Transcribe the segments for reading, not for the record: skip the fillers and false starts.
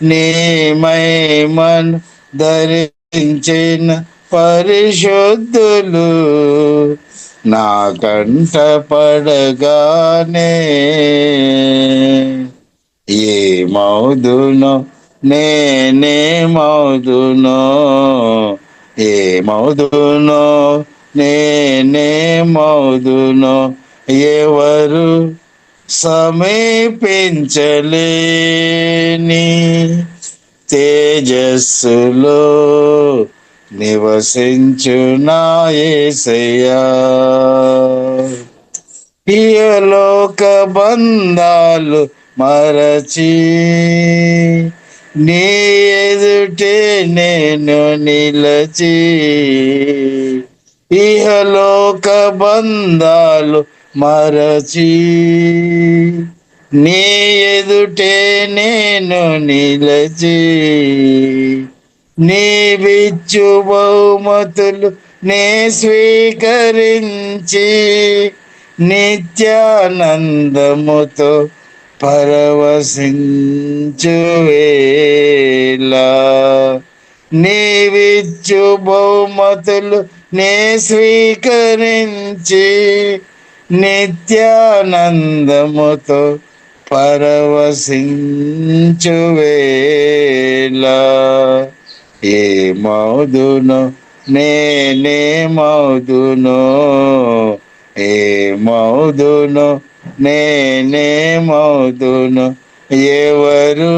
నీ మహిమను ధరించిన పరిశుద్ధులు నా కంట పడగానే ఏ మౌదునో నేనే మౌదునో ఏ మౌదునో నేనే మౌదునో ఎవరు సమీపించలేని తేజస్సులో నివసించునా యేసయ్యా ఇహలోక బంధాలు మరచి నీ ఎదుటే నేను నిలచి ఇహలోక బంధాలు మరచి నీ ఎదుటే నేను నిలచి నీవిచ్చు బహుమతులు నే స్వీకరించి నిత్యానందముతో పరవశించువేలా నీవిచ్చు బహుమతులు నే స్వీకరించి నిత్యానందముతో పరవశించువేలా ఏ మౌదునో నేనే మౌదునో ఏ మౌదునో నేనే మౌదునో ఎవరు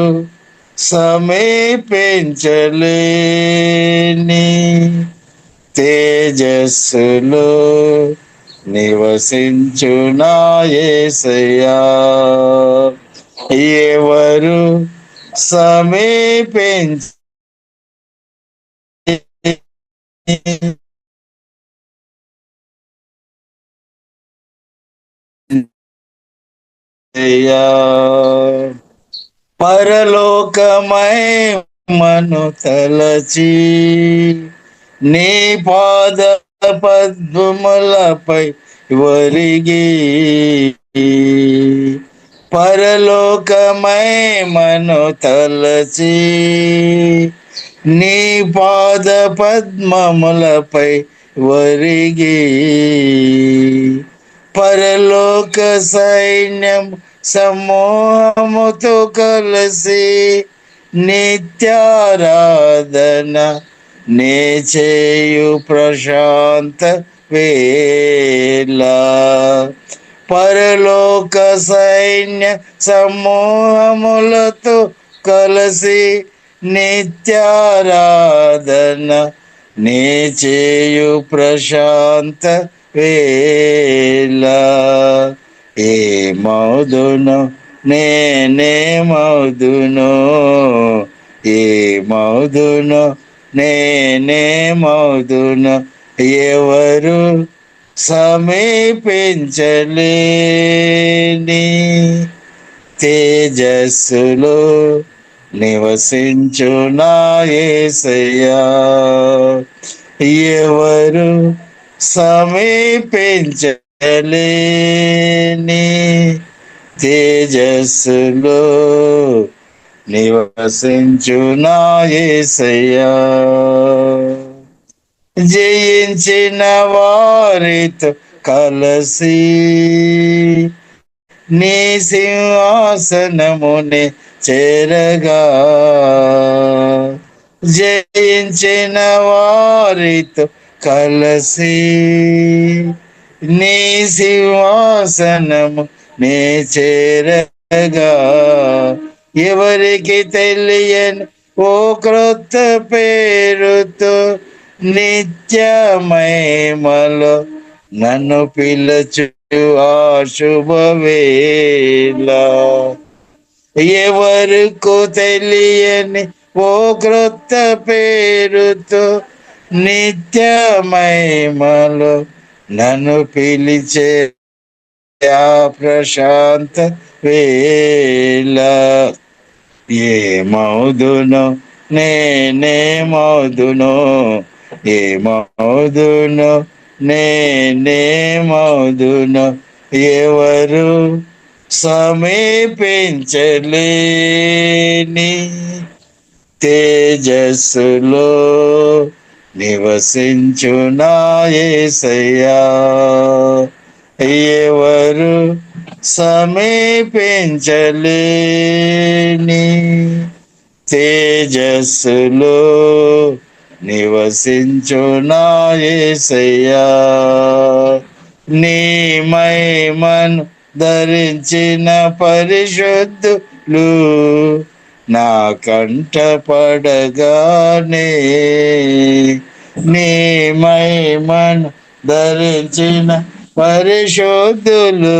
సమీపించలేని తేజస్సులో నివసించునా యేసయ్యా ఎవరు సమీపించ పరలోకమై మను తలచి నీ పాద పద్మములపై వరిగి పరలోకమై మను తలచి నీ పాద పద్మములపై వరిగి పరలోక సైన్యం సమూహముతో కలిసి నిత్యారాధన నే చేయు ప్రశాంత వేళ పరలోక సైన్య సమూహములతో కలిసి నిత్యారాధన నే చేయు ప్రశాంత వేళ ఏ మౌదునో నేనే మౌదునో ఏ మౌదునో నేనే మౌదునో ఎవరు సమీపించలేని తేజస్సులో నివసించునా యేసయ్యా ఎవరు సమీపించలేని తేజస్సులో నివసించునా యేసయ్యా జయించిన వారితో కలసి నీ సింహాసనముని చేరగా జయించిన వారితో కలసి నీ సింహాసనము నే చేరగా ఎవరికి తెలియని ఓ క్రొత్త పేరుతో నిత్య మహిమలో నన్ను పిలచు ఆ శుభవేళ ఎవరికో తెలియని ఓ క్రొత్త పేరుతో నిత్య మహిమలో నన్ను పిలిచే ఆ ప్రశాంత వేళ ఏ మౌదునో నేనే మౌదునో ఏ మౌదునో నేనే మౌదునో ఎవరు సమీపించలేని తేజస్సులో నివసించునా యేసయ్యా. ఎవరు సమీపించలేని తేజస్సులో నివసించునా యేసయ్యా. నీ మహిమను ధరించిన పరిశుద్ధులు నా కంట పడగానే, నీ మహిమను ధరించిన పరిశుద్ధులు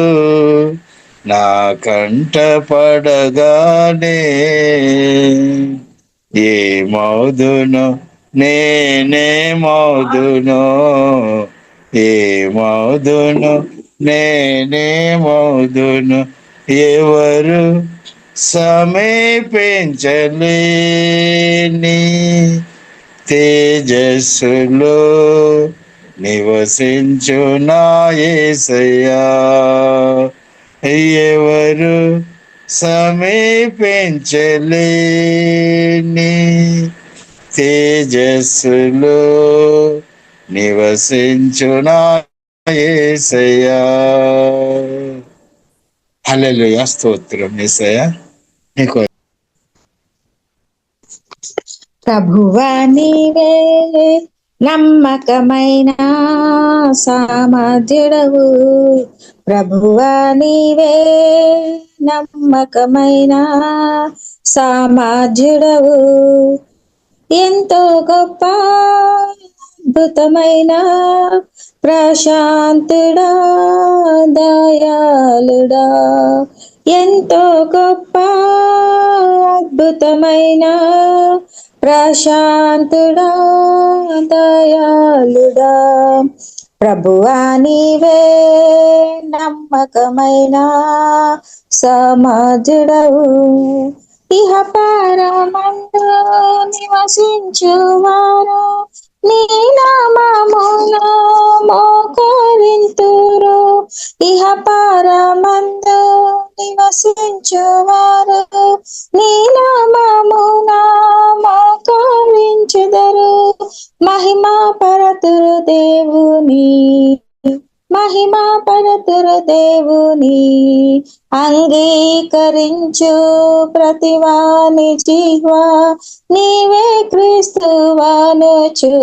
నా కంట పడగానే, ఏ మౌదును నేనే మౌదును, ఏ మౌదును నేనే మౌదును, ఎవరు సమీపించలేని తేజస్సులో నివసించునా యేసయ్యా. ఎవరు సమీపించలేని తేజస్సులో నివసించునా యేసయ్యా. హల్లెలూయా, స్తోత్రం యేసయ్యా. నీకు ప్రభువా నీవే నమ్మకమైన సామర్థ్యుడవు, ప్రభువా నీవే నమ్మకమైన సామర్థ్యుడవు, ఎంతో గొప్ప అద్భుతమైన ప్రశాంతుడా దయాళుడా, ఎంతో గొప్ప అద్భుతమైన ప్రశాంతుడా దయాళుడా, ప్రభువా నీవే నమ్మకమైన సమర్థుడవు, ఇహ పరమందు నివసించువారు నీ నామమును మోకరింతురు, ఇహ పరమందు నివసించువారు నీ నామమున మోకరించెదరు, మహిమా పరతురు దేవుని, మహిమా పరతురు దేవుని, అంగీకరించు ప్రతివాని జిహ్వా నీవే క్రీస్తువనుచు,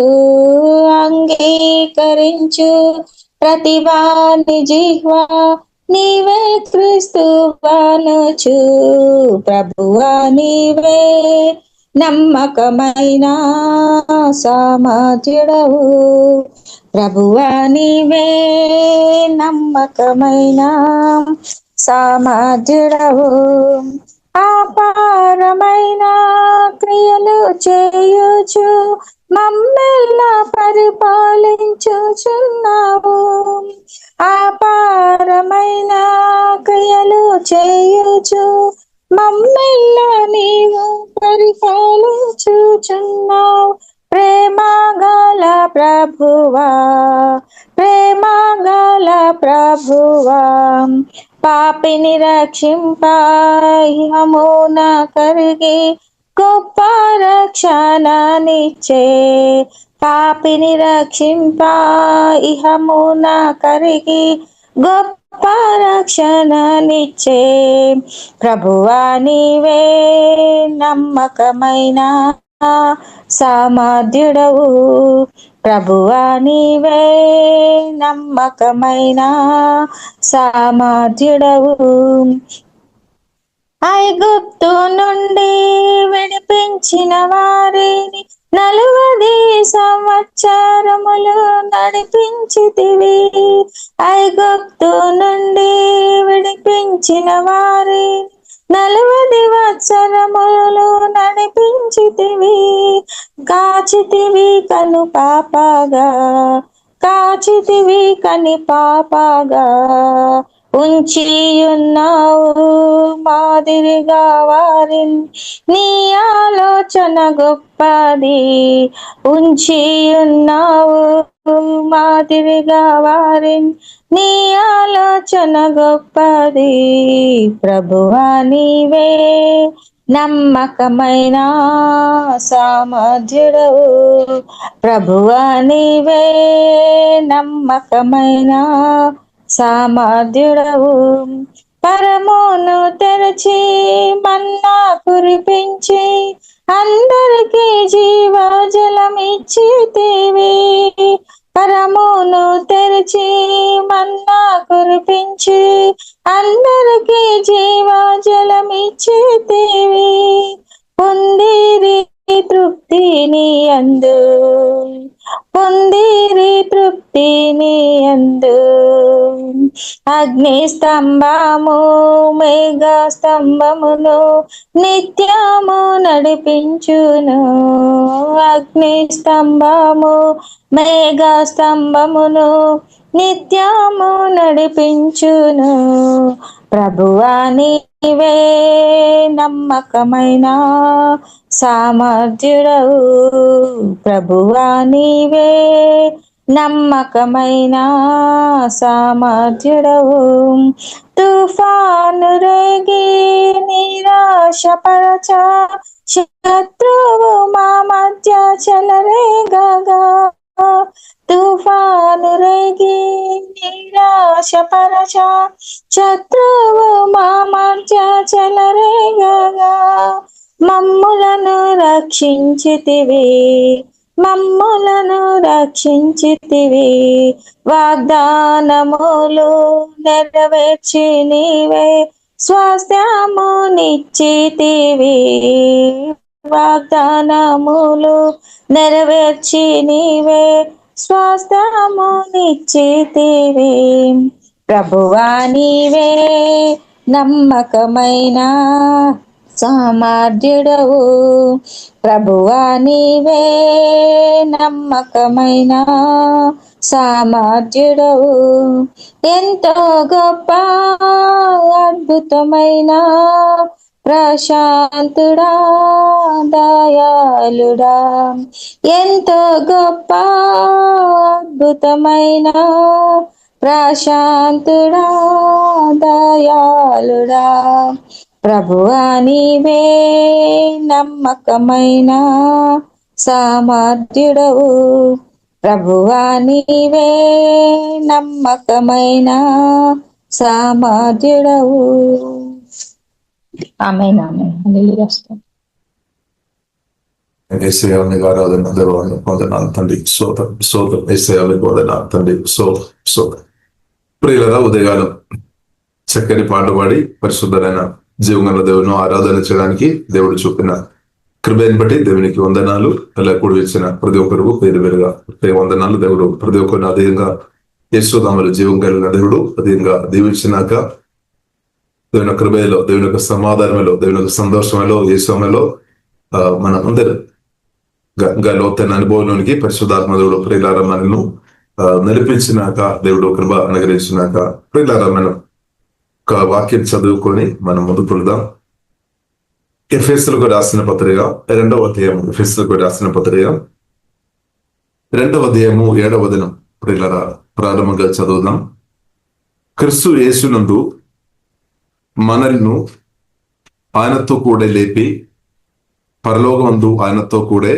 అంగీకరించు ప్రతివాని జిహ్వా నీవే క్రీస్తువనుచు, ప్రభువా నీవే నమ్మకమైన సామర్థ్యుడవు, ప్రభువా నీవే నమ్మకమైన సామర్థ్యుడవు, అపారమైన క్రియలు చేయుచు మమ్మెల్ల పరిపాలించుచున్నావు, అపారమైన క్రియలు చేయుచు మమ్మెల్ల నీవు పరిపాలించుచున్నావు, ప్రేమగల ప్రభువా, ప్రేమగల ప్రభువా, పాపిని రక్షింప ఇహమున కరిగి గొప్ప రక్షణనిచ్చే, పాపిని రక్షింప ఇహమున కరిగి గొప్ప రక్షణనిచ్చే, ప్రభువా నీవే నమ్మకమైన సామర్థ్యుడవు, ప్రభువా నీవే నమ్మకమైన సామర్థ్యుడవు, ఐగుప్తు నుండి విడిపించిన వారిని 40 సంవత్సరములు నడిపించితివి, ఐగుప్తు నుండి విడిపించిన వారిని 40 సంవత్సరములు నడిపించితివి, కాచితివి కను పాపగా, కాచితివి కని పాపగా, ఉంచియున్నావు మాదిరిగా వారిని, నీ ఆలోచన గొప్పది. ఉంచియున్నావు మాదిరిగా వారిని, నీ ఆలోచన గొప్పది. ప్రభువా నీవే నమ్మకమైన సామర్థ్యుడవు, ప్రభువా నీవే నమ్మకమైన సామర్థ్యుడవు. పరమును తెరచి మన్నా కురిపించి అందరికీ జీవజలమిచ్చితివి. పరమును తెరచి మన్నా కురిపించి అందరికీ జీవజలమిచ్చితివి. పొందిరి తృప్తిని అందు, పొందిరి తృప్తిని అందు. అగ్ని స్తంభము మేఘ స్తంభమును నిత్యము నడిపించును. అగ్ని స్తంభము మేఘ స్తంభమును నిత్యము నడిపించును. ప్రభువా నీవే నమ్మకమైన సామర్థ్యుడవు, ప్రభువా నీవే నమ్మకమైన సామర్థ్యుడవు. తుఫాను రేగి నిరాశపరచ శత్రువు మా మధ్య చెలరేగగా. తుఫాను రేగి నిరాశపరచ శత్రువు మా మధ్య చెలరేగగా. మమ్ములను రక్షించితివి, మమ్ములను రక్షించితివి. వాగ్దానములు నెరవేర్చి నీవే స్వాస్థ్యమునిచ్చితివి. వాగ్దానములు నెరవేర్చి నీవే స్వాస్థ్యమునిచ్చితివి. ప్రభువా నీవే నమ్మకమైన సామర్థ్యుడవు, ప్రభువా నీవే నమ్మకమైన సామర్థ్యుడవు. ఎంతో గొప్ప అద్భుతమైన ప్రశాంతుడా దయాళుడా. ఎంతో గొప్ప అద్భుతమైన ప్రశాంతుడా దయాళుడా. ప్రభువా నీవే నమ్మకమైన సామర్థ్యుడవు, ప్రభువా నీవే నమ్మకమైన సామర్థ్యుడవు. ఆమేన్ ఆమేన్. హల్లెలూయా. యేసయ్యా నీకు ఆరాధన, దేవాన్ని వందనాలు తండ్రి. స్తోత్రం స్తోత్రం యేసయ్యా నీకు వందనాలు తండ్రి. స్తోత్రం స్తోత్రం. ప్రియులారా, ఉదయకాలం చక్కని పాట పాడి పరిశుద్ధమైన జీవగల దేవుని ఆరాధన చేయడానికి దేవుడు చూపిన కృపను బట్టి దేవునికి వందనాలు. అలా కూడి వచ్చిన ప్రతి ఒక్కరు పేరు పేరుగా వందనాలు. దేవుడు ప్రతి ఒక్కరిని అధికంగా యేసునామములో జీవం కలిగిన దేవుడు అధికంగా దీవించినాక దేవుని కృపలో, దేవుని యొక్క సమాధానంలో, దేవుని యొక్క సంతోషంలో, యేసులో మన అందరూ లోతైన అనుభవంలోనికి పరిశుద్ధాత్మ దేవుడు ప్రియులారా మనను నడిపించినాక, దేవుడు కృప అనుగ్రహించినాక ప్రియులారా మనం ఒక వాక్యం చదువుకొని మనం ముందుకు వెళ్దాం. ఎఫెసీయులకు రాసిన పత్రిక 2వ అధ్యాయం, ఎఫెసీయులకు రాసిన పత్రిక 2వ అధ్యాయము 7వ వచనం ప్రియులారా ప్రారంభంగా చదువుదాం. క్రీస్తు యేసునందు మనల్ని ఆయనతో కూడా లేపి పరలోకమందు ఆయనతో కూడా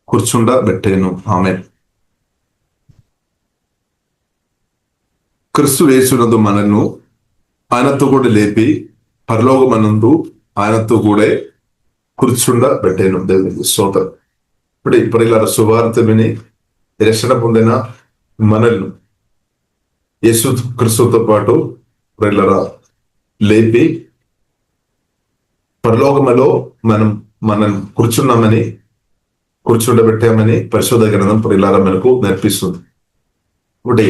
కూర్చుండబెట్టెను. ఆమేన్. క్రీస్తు యేసునందు మనల్ని ఆయనతో కూడా లేపి పరలోకమనందు ఆయనతో కూడా కూర్చుండబెట్టెను. దేవునికి స్తోత్రం. ఇప్పుడు ప్రియులారా సువార్త విని రక్షణ పొందిన మనల్ని యేసు క్రీస్తుతో పాటు ప్రియులారా లేపి పరలోకములో మనం కూర్చుండబెట్టామని పరిశుద్ధ గ్రంథం ప్రియులారా మనకు నేర్పిస్తుంది. ఒకటి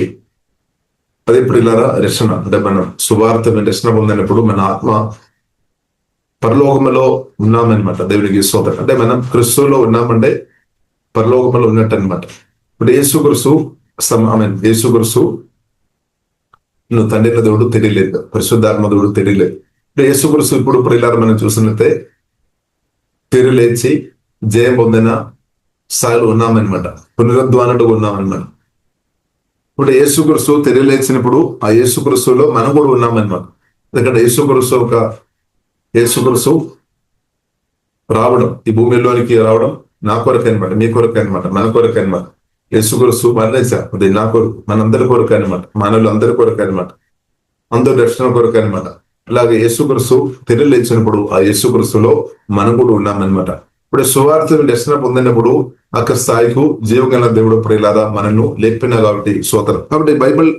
అదే ప్రియులారా రక్షణ అంటే మనం సువార్త రక్షణ పొందినప్పుడు మన ఆత్మ పరలోకములో ఉన్నామన్నమాట. దేవునికి స్తోత్రం. అంటే మనం క్రీస్తులో ఉన్నామంటే పరలోకములో ఉన్నట్టు అనమాట. ఇప్పుడు యేసుక్రీస్తు నువ్వు తండ్రిన దేవుడు తెలియలేదు, పరిశుద్ధాత్మ దేవుడు తెలియలేదు. యేసుక్రీస్తు ఇప్పుడు ప్రియులారా మనం చూసినట్టే తిరిగి లేచి జయం పొందిన స్థాయిలో ఉన్నామన్నమాట, పునరుద్ధానుడుగా ఉన్నామన్నమాట. ఇప్పుడు యేసుక్రీస్తు తిరిగి లేచినప్పుడు ఆ యేసుక్రీస్తులో మనం కూడా ఉన్నామన్నమాట. ఎందుకంటే యేసుక్రీస్తు రావడం, ఈ భూమిలోనికి రావడం నా కొరకు అనమాట, మీ కొరకు అనమాట, మన కొరకు అనమాట. యేసుక్రీస్తు మరణించారు, అది నా కొరకు, మనందరి కొరకు అనమాట, మనలో అందరి కొరకు అనమాట, అందరి రక్షణ కొరకు అనమాట. అలాగే యేసుక్రీస్తు తిరిగి లేచినప్పుడు ఆ యేసుక్రీస్తులో మనం కూడా ఉన్నామన్నమాట. ఇప్పుడు సువార్తను రక్షణ పొందినప్పుడు అక్కడ స్థాయికు జీవగల దేవుడు ప్రియులారా మనల్ని లేపిన కాబట్టి స్తోత్రం. కాబట్టి బైబిల్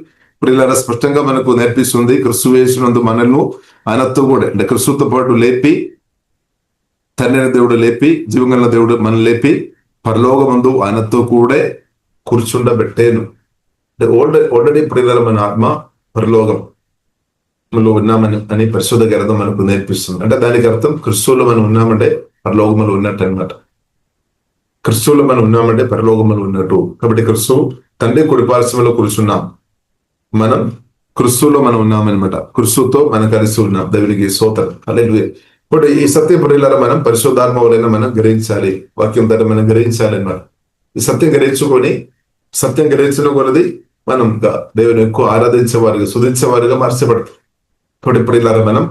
ప్రియులారా స్పష్టంగా మనకు నేర్పిస్తుంది, క్రీస్తు యేసునందు మనల్ని ఆయనతో కూడా అంటే క్రీస్తుతో పాటు లేపి, తండ్రి దేవుడు లేపి, జీవగల దేవుడు మనం లేపి పరలోకమందు ఆయనతో కూడా కూర్చుండబెట్టేను. అంటే ఆల్రెడీ ప్రియులారా మన ఆత్మ పరలోకంలో ఉన్నామని పరిశుద్ధ గ్రంథం మనకు నేర్పిస్తుంది. అంటే దానికి అర్థం క్రీస్తులో మనం ఉన్నామంటే పరలోకములు ఉన్నట్టు అనమాట. క్రీస్తులో మనం ఉన్నామంటే పరలోకములు ఉన్నట్టు. కాబట్టి క్రీస్తు తండ్రి కుడి పార్శ్వంలో కూర్చున్నాం, మనం క్రీస్తులో మనం ఉన్నామన్నమాట. క్రీస్తుతో మనం కలిసి ఉన్నాం. దేవునికి స్తోత్రం. హల్లెలూయా. ఇప్పుడు ఈ సత్యం ప్రియులారా మనం పరిశుద్ధాత్మ వలన మనం గ్రహించాలి, వాక్యం ద్వారా మనం గ్రహించాలి అన్నమాట. ఈ సత్యం గ్రహించుకొని సత్యం గ్రహించిన కొలది మనం దేవుని ఎక్కువ ఆరాధించేవారుగా, స్తుతించేవారుగా మార్చబడతాం. కాబట్టి ప్రియులారా మనం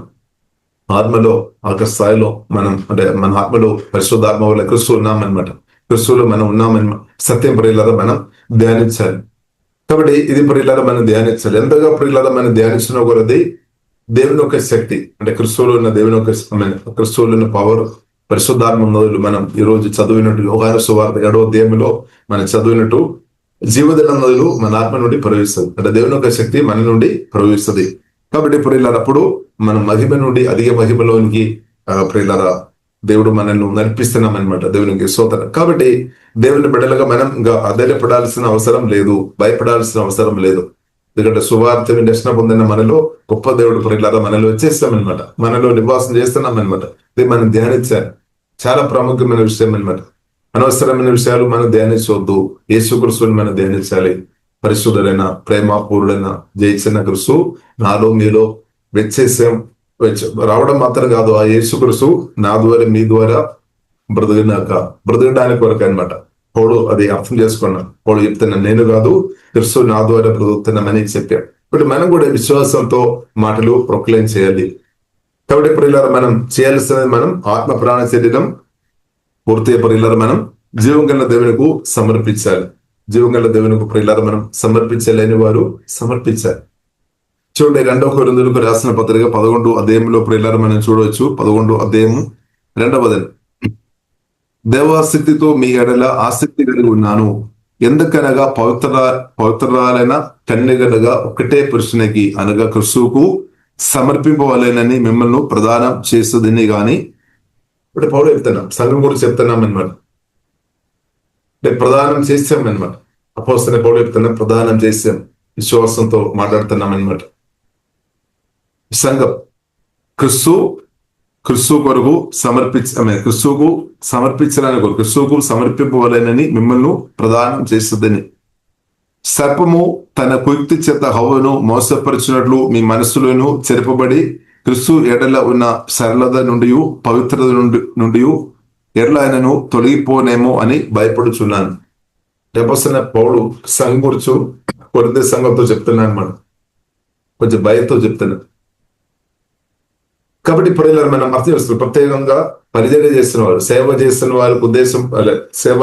ఆత్మలో ఒక స్థాయిలో మనం అంటే మన ఆత్మలో పరిశుద్ధాత్మ వల్ల క్రీస్తు ఉన్నామన్నమాట. క్రీస్తులో మనం ఉన్నామన్నమాట. సత్యం ప్రియులారా మనం ధ్యానించాలి. కాబట్టి ఇది ప్రియులారా మనం ధ్యానించాలి. ఎంతగా ప్రియులారా మనం ధ్యానించిన కొలది దేవుని యొక్క శక్తి అంటే క్రీస్తులో ఉన్న దేవుని యొక్క క్రీస్తులో ఉన్న పవర్, పరిశుద్ధాత్మ ఉన్నది మనం ఈ రోజు చదివినట్టు యోహాను సువార్త 7వ అధ్యాయంలో మనం చదివినట్టు జీవజల నదులు మన ఆత్మ నుండి ప్రవహిస్తుంది. అంటే దేవుని యొక్క శక్తి మన నుండి ప్రవహిస్తుంది. కాబట్టి ప్రియులారా అప్పుడు మనం మహిమ నుండి అధిక మహిమలోనికి ప్రియులారా దేవుడు మనల్ని నడిపిస్తున్నాం అనమాట. దేవునికి స్తోత్రం. కాబట్టి దేవుని బిడ్డలుగా మనం ఇంకా అధైర్యపడాల్సిన అవసరం లేదు, భయపడాల్సిన అవసరం లేదు. ఎందుకంటే సువార్త రక్షణ పొందిన మనలో గొప్ప దేవుడు ప్రియులారా మనలో వచ్చేస్తామన్నమాట, మనలో నివాసం చేస్తున్నాం అనమాట. ఇది మనం ధ్యానించాలి. చాలా ప్రాముఖ్యమైన విషయం అనమాట. అనవసరమైన విషయాలు మనం ధ్యానించవద్దు. యేసుక్రీస్తుని మనం ధ్యానించాలి. పరిశుద్ధుడైన ప్రేమపూర్ణుడైన జయించిన క్రీస్తు నాలో మీలో వ్యత్యాసం రావడం మాత్రం కాదు, ఆ యేసుక్రీస్తు నా ద్వారా మీ ద్వారా బ్రతకడానికి వరకు అనమాట. పౌలు అది అర్థం చేసుకున్నాం. పౌలు చెప్తున్నాను, నేను కాదు క్రీస్తు నా ద్వారా బ్రతుకుతున్నామని చెప్పాడు. ఇప్పుడు మనం కూడా విశ్వాసంతో మాటలు ప్రొక్లైన్ చేయాలి. కాబట్టి ప్రియులారా మనం చేయాల్సినది మనం ఆత్మ ప్రాణ శరీరం పూర్తిగా ప్రియులారా మనం జీవంగల దేవునికి సమర్పించాలి. జీవంగల దేవునికి ప్రియులారా మనం సమర్పించలేని వారు సమర్పించాలి. చూడండి 2వ కొరింథీయులకు రాసిన పత్రిక 11వ అధ్యాయంలో ప్రియులారా మనం చూడవచ్చు. 11వ అధ్యాయము 2వ వచనం, దేవాసక్తితో మీ ఎడల ఆసక్తి కలిగి ఉన్నాను, ఎందుకనగా పవిత్రాలైన కన్యకలుగా ఒకటే పురుషునికి అనగా క్రీస్తుకు సమర్పింపవలేనని మిమ్మల్ని ప్రదానం చేస్తుందని గాని. అంటే పౌలు చెప్తున్నాం, సంఘం గురించి చెప్తున్నాం అనమాట. అంటే ప్రదానం చేసాం అనమాట. అపోస్తలుడైన పౌలు చెప్తున్నాం, ప్రదానం చేసాం, విశ్వాసంతో మాట్లాడుతున్నాం అనమాట. సంఘం క్రీస్తు కొరకు క్రీస్తుకు సమర్పించడానికి కొరకు క్రీస్తుకు సమర్పింపవలేనని మిమ్మల్ని ప్రదానం చేస్తుందని. సర్పము తన కుయుక్తి చేత హవ్వను మోసపరిచినట్లు మీ మనస్సులోను చెరపబడి క్రీస్తు ఎడల ఉన్న సరళత నుండి పవిత్రత నుండి ఎడల ఆయనను తొలగిపోనేమో అని భయపడుచున్నాను. అపోస్తలుడైన పౌలు సంఘం గురించి కొరింథీ సంఘంతో చెప్తున్నాను అనమాట. కొంచెం భయంతో చెప్తున్నాను. కాబట్టి ఇప్పుడు మనం అర్థం చేస్తున్నాం, ప్రత్యేకంగా పరిచర్య చేస్తున్న వారు, సేవ చేస్తున్న వారికి ఉద్దేశం, సేవ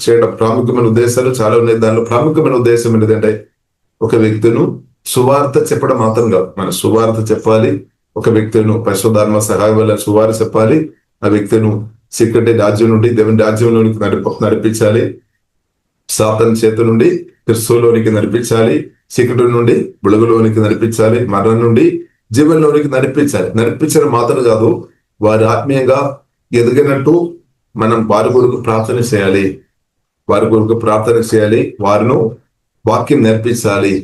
చేయడం ప్రాముఖ్యమైన ఉద్దేశాలు చాలా ఉన్నాయి. దానిలో ప్రాముఖ్యమైన ఉద్దేశం ఏంటంటే ఒక వ్యక్తిను సువార్త చెప్పడం మాత్రం కాదు, మన సువార్త చెప్పాలి. ఒక వ్యక్తిను పరిశుద్ధాత్మ సహాయం వల్ల సువార్త చెప్పాలి. ఆ వ్యక్తిను చీకటి రాజ్యం నుండి దేవుని రాజ్యంలోనికి నడిపించాలి. సాతాను చేతి నుండి క్రీస్తులోనికి నడిపించాలి. చీకటి నుండి వెలుగులోనికి నడిపించాలి. మరణం నుండి జీవనంలోనికి నడిపించడం మాత్రం కాదు, వారి ఆత్మీయంగా ఎదిగినట్టు మనం వారి కొరకు ప్రార్థన చేయాలి. వారిను వాక్యం నేర్పించాలి,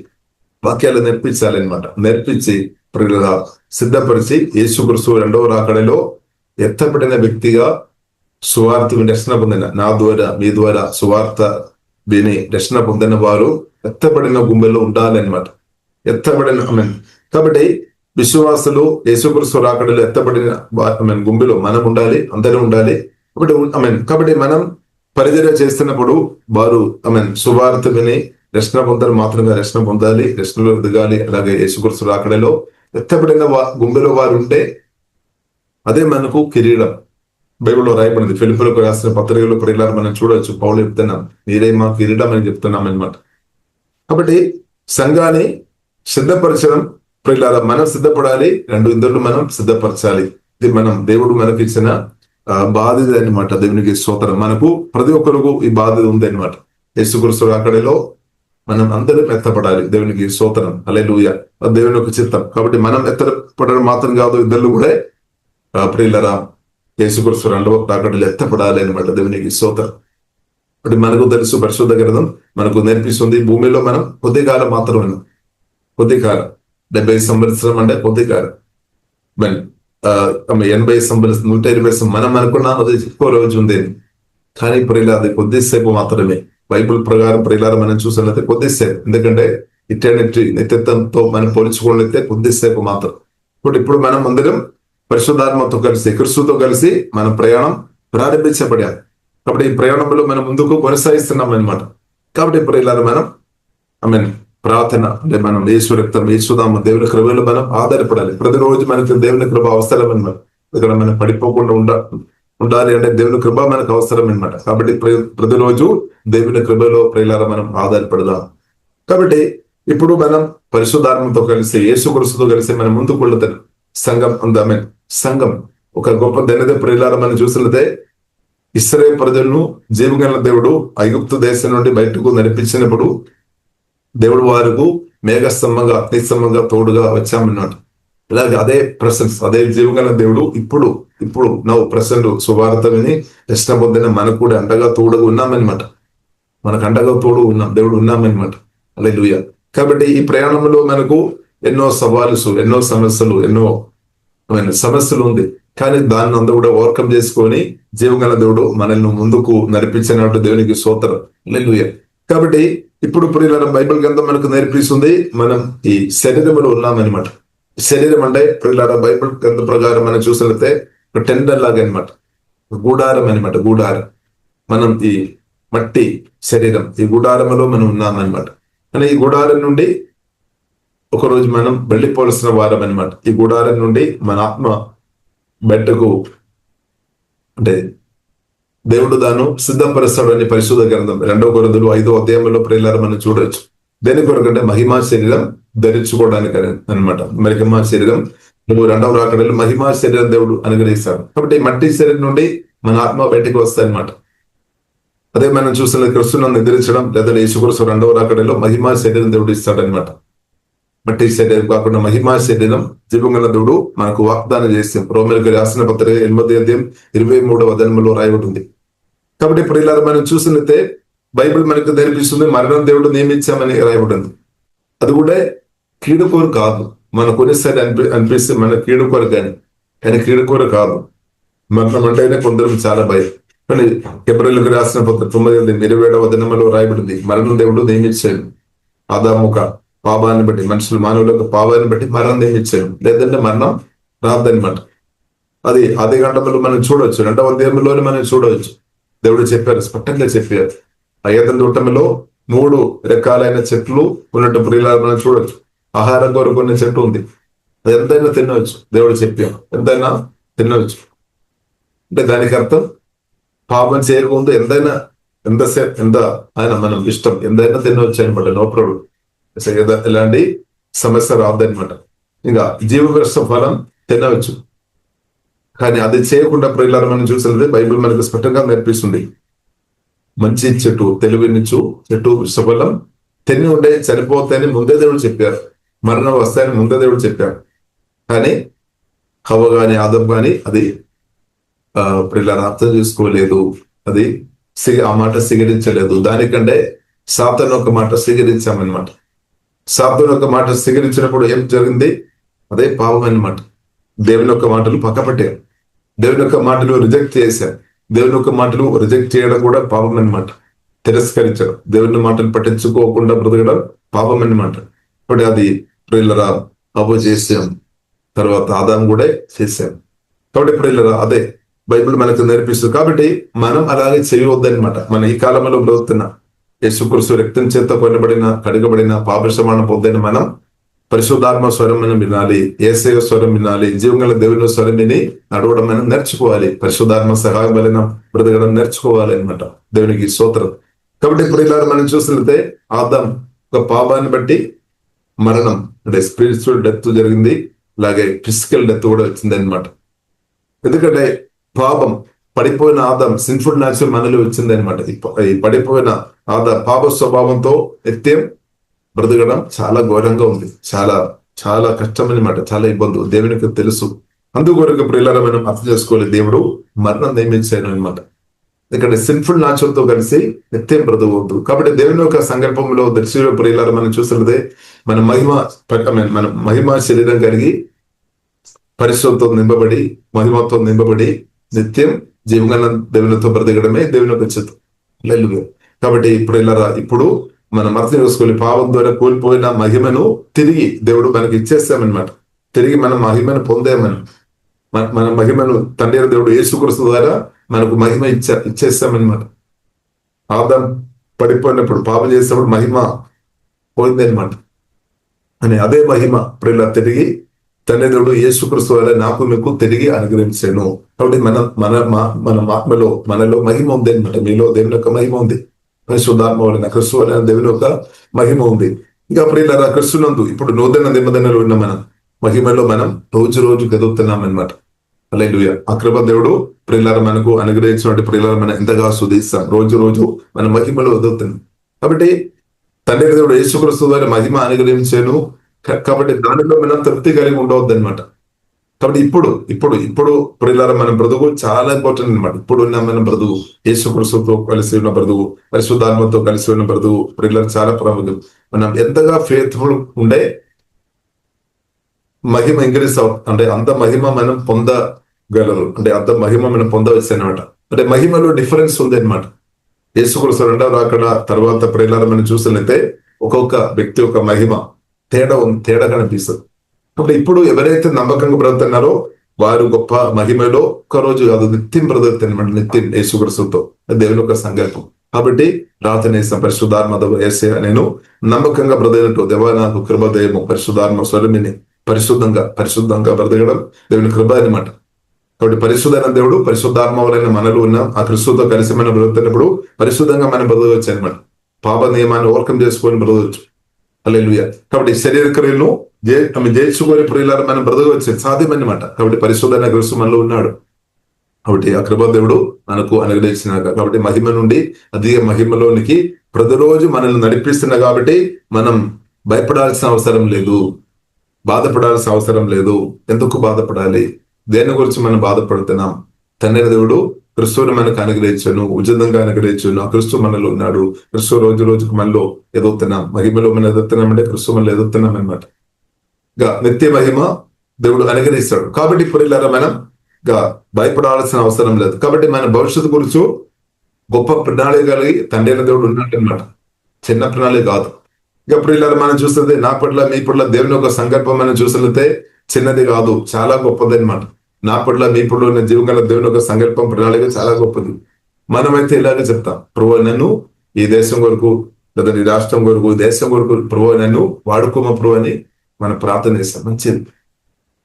వాక్యాలు నేర్పించాలి అనమాట. నేర్పించి సిద్ధపరిచి యేసుక్రీస్తు 2వ రాకడలో ఎత్తబడిన వ్యక్తిగా సువార్త రక్షణ పొందిన నా ద్వారా మీ ద్వారా సువార్త విని రక్షణ పొందిన వారు ఎత్తబడిన గుంబెలో ఉండాలి అనమాట. ఎత్తబడిన కాబట్టి విశ్వాసులు యేసుక్రీస్తు రాకడలో ఎత్తబడిన గుంపులో మనం ఉండాలి, అందరం ఉండాలి. కాబట్టి మనం పరిచర్య చేస్తున్నప్పుడు వారు సువార్త విని రక్షణ పొందాలి, మాత్రంగా రక్షణ పొందాలి, రక్షణలో దిగాలి. అలాగే యేసుక్రీస్తు రాకడలో ఎత్తబడిన గుంపులో వారు ఉంటే అదే మనకు కిరీటం. బైబిల్లో రాయబడింది. ఫిలిప్పీయులకు రాసిన పత్రికలో ప్రియులారా మనం చూడవచ్చు. పౌలు చెప్తున్నాం, మీరే మా కిరీటం అని చెప్తున్నాం అన్నమాట. కాబట్టి సంఘాన్ని సిద్ధపరచడం ప్రియులారా, మనం సిద్ధపడాలి, ఇద్దరు మనం సిద్ధపరచాలి. ఇది దేవుడు మనకి ఇచ్చిన బాధ్యత అనమాట. దేవునికి స్తోత్రం. మనకు ప్రతి ఒక్కరికి ఈ బాధ్యత ఉంది అనమాట. యేసుక్రీస్తు రాకడలో మనం అందరం ఎత్తపడాలి. దేవునికి స్తోత్రం. హల్లెలూయా. దేవుని యొక్క చిత్తం. కాబట్టి మనం ఎత్తపడడం మాత్రం కాదు, ఇద్దరు కూడా ప్రియులారా యేసుక్రీస్తు రెండవ రాకడలో ఎత్తపడాలి అనమాట. దేవునికి స్తోత్రం. ఇప్పుడు మనకు తెలుసు, పరిశుద్ధ గ్రంథం మనకు నేర్పిస్తుంది, భూమిలో మనం కొద్ది కాలం మాత్రమే, కొద్ది కాలం, 70 సంవత్సరం అంటే కొద్ది కాలం, 80 సంవత్సరం, 120 మనం అనుకున్నాం అది ఎక్కువ రోజు ఉంది. కానీ ప్రియులారా అది కొద్దిసేపు మాత్రమే. బైబిల్ ప్రకారం ప్రియులారా మనం చూసినట్లయితే కొద్దిసేపు. ఎందుకంటే ఇటర్నిటీ, నిత్యత్వంతో మనం పోల్చుకోవాలైతే కొద్దిసేపు మాత్రం. ఇప్పుడు మనం అందరం పరిశుద్ధాత్మతో కలిసి, క్రీస్తుతో కలిసి మన ప్రయాణం ప్రారంభించబడాం. కాబట్టి ఈ ప్రయాణంలో మనం ముందుకు కొనసాగిస్తున్నాం అనమాట. కాబట్టి ప్రియులారా మనం ప్రార్థన అంటే మనం యేసు రక్తం, యేసుదామ దేవుని కృపలో మనం ఆధారపడాలి. ప్రతిరోజు మనకి దేవుని కృప అవసరం అనమాట. ఇక్కడ మనం పడిపోకుండా ఉండాలి అంటే దేవుని కృప మనకు అవసరం అనమాట. కాబట్టి ప్రతిరోజు దేవుని కృపలో ప్రియులారా మనం ఆధారపడదాం. కాబట్టి ఇప్పుడు మనం పరిశుద్ధాత్మతో కలిసి, యేసుక్రీస్తుతో కలిసి మనం ముందుకు వెళ్తాం. సంఘం ఉందామే. సంఘం ఒక గొప్ప ధన్యత ప్రియులారా మనం చూసినట్లయితే, ఇశ్రాయేలు ప్రజలను జీవగల దేవుడు ఐగుప్తు దేశం నుండి బయటకు నడిపించినప్పుడు దేవుడు వారికి మేఘస్తంభంగా, అగ్నిస్తంభంగా తోడుగా వచ్చామన్నాడు. ఇలాగే అదే ప్రెసెన్స్, అదే జీవగల దేవుడు ఇప్పుడు ప్రెసెంట్ సువార్త విని రక్షణ పొందిన మనకు కూడా అండగా తోడుగా ఉన్నామన్నమాట. మనకు అండగా తోడు ఉన్నాం, దేవుడు ఉన్నామన్నమాట. హల్లెలూయా. కాబట్టి ఈ ప్రయాణంలో మనకు ఎన్నో సవాలు, ఎన్నో సమస్యలు ఉంది. కానీ దాన్ని అంతా కూడా ఓవర్కమ్ చేసుకొని జీవగల దేవుడు మనల్ని ముందుకు నడిపించినట్టు దేవునికి స్తోత్రం. హల్లెలూయా. కాబట్టి ఇప్పుడు ప్రియులారా బైబిల్ గ్రంథం మనకు నేర్పిస్తుంది, మనం ఈ శరీరంలో ఉన్నామన్నమాట. శరీరం అంటే ప్రియులారా బైబిల్ గ్రంథం ప్రకారం మనం చూసినట్లయితే ఒక టెండర్ లాగా అనమాట, గూడారం అనమాట. గూడారం, మనం ఈ మట్టి శరీరం, ఈ గుడారంలో మనం ఉన్నామన్నమాట. కానీ ఈ గుడారం నుండి ఒకరోజు మనం వెళ్ళిపోవలసిన వారం అనమాట. ఈ గుడారం నుండి మన ఆత్మ బయటకు అంటే దేవుడు దాన్ని సిద్ధపరుస్తాడు అని పరిశుద్ధ గ్రంథం 2 కొరింథీయులు 5వ అధ్యాయంలో ప్రియులారా మనం చూడవచ్చు. దేని కొరకంటే మహిమా శరీరం ధరించుకోవడానికి అనమాట. మహిమా శరీరం నువ్వు 2వ రాకడలో మహిమా శరీరం దేవుడు అనుగ్రహిస్తాడు. కాబట్టి మట్టి శరీరం నుండి మన ఆత్మ బయటకు వస్తాయి అనమాట. అదే మనం చూసిన క్రీస్తును నిద్రించడం లేదా యేసుక్రీస్తు 2వ రాకడలో మహిమా శరీరం దేవుడు ఇస్తాడు అనమాట. మట్టి శరీరం కాకుండా మహిమా శరీరం జీవగల దేవుడు మనకు వాగ్దానం చేస్తాం. రోమీయులకు రాసిన పత్రిక 8వ అధ్యాయం 23వ వచనంలో రాయబడింది. కాబట్టి ప్రియులారా మనం చూసినట్లయితే బైబిల్ మనకు నేర్పిస్తుంది, మరణం దేవుడు నియమించామని రాయబడింది. అది కూడా కీడుకోరు కాదు. మన కొన్నిసారి అనిపిస్తే మన కీడుకోరు కానీ కీడుకోరు కాదు. మరణం అంటేనే కొందరు చాలా భయం. కానీ హెబ్రీయులకు రాసిన పత్రిక 9వ వచనంలో రాయబడింది, మరణం దేవుడు నియమించాడు. ఆదాముక పాపాన్ని బట్టి, మనుషులు మానవులకు పాపాన్ని బట్టి మరణం నియమించాడు. లేదంటే మరణం రాదనమాట. అది ఆది కాండంలో మనం చూడవచ్చు. 2వ అధ్యాయంలోనే మనం చూడవచ్చు. దేవుడు చెప్పారు, స్పష్టంగా చెప్పారు. ఆ ఏదెన్ తోటంలో 3 రకాలైన చెట్లు ఉన్నట్టు ప్రియులారా మనం చూడవచ్చు. ఆహారం కొరకు ఉన్న చెట్టు ఉంది, అది ఎంతైనా తినవచ్చు. దేవుడు చెప్పారు ఎంతైనా తినవచ్చు. అంటే దానికి అర్థం పాపం చేయకముందు ఎంత ఆయన మనం ఇష్టం ఎంతైనా తినవచ్చు అనమాట. నో ప్రాబ్లం, ఎలాంటి సమస్య రాదనమాట. ఇంకా జీవవృక్ష ఫలం తినవచ్చు. కానీ అది చేయకుండా ప్రియులారా మనం చూసినట్లయితే బైబిల్ మనకు స్పష్టంగా నేర్పిస్తుంది, మంచి చెట్టు, తెలివినిచ్చు చెట్టు వృక్షఫలం తిని ఉండే చనిపోతాయని ముందే దేవుడు చెప్పారు. మరణం వస్తాయని ముందే దేవుడు చెప్పారు. కానీ హవ్వ గాని ఆదం గాని అది ప్రియులారా అర్థం చేసుకోలేదు. అది ఆ మాట స్వీకరించలేదు. దానికంటే సాతాను ఒక మాట స్వీకరించామన్నమాట. సాతాను ఒక మాట స్వీకరించినప్పుడు ఏం జరిగింది? అదే పాపం అన్నమాట. దేవుని యొక్క మాటలు పక్కపట్టారు. దేవుని యొక్క మాటలు రిజెక్ట్ చేశారు. దేవుని యొక్క మాటలు రిజెక్ట్ చేయడం కూడా పాపం అన్నమాట. తిరస్కరించడం, దేవుని మాటలు పట్టించుకోకుండా బ్రతకడం పాపం అన్నమాట. ఇప్పుడు అది ప్రియులరా అవ్వ చేసాం, తర్వాత ఆదాం కూడా చేశాం. కాబట్టి ప్రియులరా అదే బైబిల్ మనకు నేర్పిస్తుంది. కాబట్టి మనం అలాగే చేయవద్దనమాట. మన ఈ కాలంలో బ్రతుకుతున్న యేసుక్రీస్తు రక్తం చేత కొనబడిన కడగబడిన పాపక్షమాపణ పొందిన మనం పరిశుద్ధాత్మ స్వరం మనం వినాలి, యేసయ్య స్వరం వినాలి, జీవంగల దేవుని స్వరం విని నడవడం మనం నేర్చుకోవాలి. పరిశుద్ధాత్మ సహాయం వలన బ్రతకడం నేర్చుకోవాలి అనమాట. దేవునికి స్తోత్రం. కాబట్టి ఇప్పుడు ఇలా మనం చూసినట్లయితే ఆదాం ఒక పాపాన్ని బట్టి మరణం అంటే స్పిరిచువల్ డెత్ జరిగింది, అలాగే ఫిజికల్ డెత్ కూడా వచ్చింది అనమాట. ఎందుకంటే పాపం పడిపోయిన ఆదాం సిన్ఫుల్ న్యాచురల్ మనలో వచ్చింది అనమాట. ఈ పడిపోయిన ఆదాం పాప స్వభావంతో నిత్యం బ్రతకడం చాలా ఘోరంగా ఉంది, చాలా చాలా కష్టం అనమాట, చాలా ఇబ్బంది దేవునికి తెలుసు. అందుకొరకు ప్రియులారా మనం అర్థం చేసుకోవాలి, దేవుడు మరణం నియమించాను అనమాట. ఇక్కడ సిన్ఫుల్ న్యాచురల్ తో కలిసి నిత్యం బ్రతకవద్దు. కాబట్టి దేవుని యొక్క సంకల్పంలో దర్శన ప్రియులారా మనం చూసినదే మన మహిమ శరీరం కలిగి పరిశుద్ధతో నింపబడి మహిమతో నింపబడి నిత్యం జీవగల దేవునితో బ్రతకడమే దేవుని యొక్క చిత్తం. కాబట్టి ప్రియులారా ఇప్పుడు మనం అర్థం చేసుకోవాలి, పాపం ద్వారా కోల్పోయిన మహిమను తిరిగి దేవుడు మనకి ఇచ్చేస్తామన్నమాట. తిరిగి మనం మహిమను పొందామని మన మహిమను తండ్రి దేవుడు యేసుక్రీస్తు ద్వారా మనకు మహిమ ఇచ్చేస్తామన్నమాట. ఆదాం పడిపోయినప్పుడు పాపం చేసినప్పుడు మహిమ పోయింది అనమాట. అని అదే మహిమ ప్రియుల తిరిగి తండ్రి దేవుడు యేసుక్రీస్తు ద్వారా నాకు మీకు తిరిగి అనుగ్రహించాను. కాబట్టి మన ఆత్మలో మనలో మహిమ ఉంది అనమాట. మీలో దేవుని యొక్క మహిమ ఉంది, పరిశుద్ధాత్మ వలన క్రీస్తు వలన దేవుని యొక్క మహిమ ఉంది. ఇంకా ప్రియులారా క్రీస్తునందు ఇప్పుడు నూతన నిబంధనలు ఉన్న మనం మహిమలో మనం రోజు రోజు ఎదుగుతున్నాం అనమాట. హల్లెలూయా. ఆ కృప దేవుడు ప్రియులారా మనకు అనుగ్రహించినటువంటి ప్రియులారా మనం ఎంతగా స్తుతిస్తాం. రోజు రోజు మన మహిమలో ఎదుగుతున్నాం. కాబట్టి తండ్రి దేవుడు యేసుక్రీస్తు ద్వారా మహిమ అనుగ్రహించాను. కాబట్టి దానిలో మనం తృప్తి కలిగి ఉండవద్దు అనమాట. కాబట్టి ఇప్పుడు ప్రియులారా మన బ్రతుకు చాలా ఇంపార్టెంట్ అనమాట. ఇప్పుడు ఉన్న మన బ్రతుకు యేసుక్రీస్తుతో కలిసి ఉన్న బ్రతుకు, పరిశుద్ధాత్మతో కలిసి ఉన్న బ్రతుకు ప్రియులారా చాలా ప్రాముఖ్యం. మనం ఎంతగా ఫెయిత్ఫుల్ ఉండే మహిమ ఇంక్రీస్ అంటే అంత మహిమ మనం పొందగలరు, అంటే అంత మహిమ మనం పొందవచ్చు అనమాట. అంటే మహిమలో డిఫరెన్స్ ఉంది అనమాట. యేసుక్రీస్తు రెండవ రాకడ తర్వాత ప్రియులారా మనం చూసినట్లయితే ఒక్కొక్క వ్యక్తి ఒక మహిమ తేడా కనిపిస్తుంది. కాబట్టి ఇప్పుడు ఎవరైతే నమ్మకంగా బ్రతుకుతున్నారో వారు గొప్ప మహిమలో ఒక్కరోజు కాదు నిత్యం బ్రతుకుతారన్నమాట. నిత్యం యేసుక్రీస్తుతో దేవుని యొక్క సంకల్పం. కాబట్టి ప్రార్థన పరిశుద్ధాత్మ యేసయ్య నేను నమ్మకంగా బ్రతికినట్టు దేవా నాకు కృపదయము పరిశుద్ధాత్మ స్వరమిని పరిశుద్ధంగా బ్రతకడం దేవుని కృప అనమాట. కాబట్టి పరిశుద్ధైన దేవుడు పరిశుద్ధాత్మ వలన మనలో ఉన్న ఆ క్రీస్తుతో కలిసి మనం బ్రతుకుతున్నప్పుడు పరిశుద్ధంగా మనం బ్రతకవచ్చు అనమాట. పాప నియమాన్ని ఓవర్కమ్ చేసుకొని బ్రతకవచ్చు. హల్లెలూయా. కాబట్టి శరీర క్రియలను జయించుకొని ప్రియులారా మనం బ్రతకవచ్చు, సాధ్యమన్నమాట. కాబట్టి పరిశుద్ధైన క్రీస్తు మనలో ఉన్నాడు. కాబట్టి ఆ కృప దేవుడు మనకు అనుగ్రహించినాక కాబట్టి మహిమ నుండి అధిక మహిమలోనికి ప్రతిరోజు మనల్ని నడిపిస్తున్నా. కాబట్టి మనం భయపడాల్సిన అవసరం లేదు, బాధపడాల్సిన అవసరం లేదు. ఎందుకు బాధపడాలి? దేని గురించి మనం బాధపడుతున్నాం? తండ్రి దేవుడు క్రీస్తుని మనకు అనుగ్రహించను, ఉచితంగా అనుగ్రహించను. ఆ క్రీస్తు మనలో ఉన్నాడు. క్రీస్తు రోజు రోజుకు మనలో ఎదుగుతున్నాం. మహిమలో మనం ఎదుగుతున్నాం అంటే క్రీస్తు మనలో ఎదుగుతున్నాం అనమాట. నిత్య మహిమ దేవుడు అనుగ్రహిస్తాడు. కాబట్టి ప్రియులారా మనం భయపడాల్సిన అవసరం లేదు. కాబట్టి మన భవిష్యత్తు గురించి గొప్ప ప్రణాళిక కలిగి తండ్రి దేవుడు ఉన్నట్టు అనమాట. చిన్న ప్రణాళిక కాదు. ఇక ప్రియులారా మనం చూస్తే నా పట్ల మీ పట్ల దేవుని యొక్క సంకల్పం మనం చూసినట్లయితే చిన్నది కాదు, చాలా గొప్పది అనమాట. నా పట్ల మీ పట్ల ఉన్న జీవగల దేవుని యొక్క సంకల్పం ప్రణాళిక చాలా గొప్పది. మనమైతే ఇలాగే చెప్తాం, ప్రభువా నన్ను ఈ దేశం కొరకు లేదా ఈ రాష్ట్రం కొరకు దేశం కొరకు ప్రభువా నన్ను వాడుకోమ ప్రభు అని మనం ప్రార్థన చేస్తాం. మంచిది.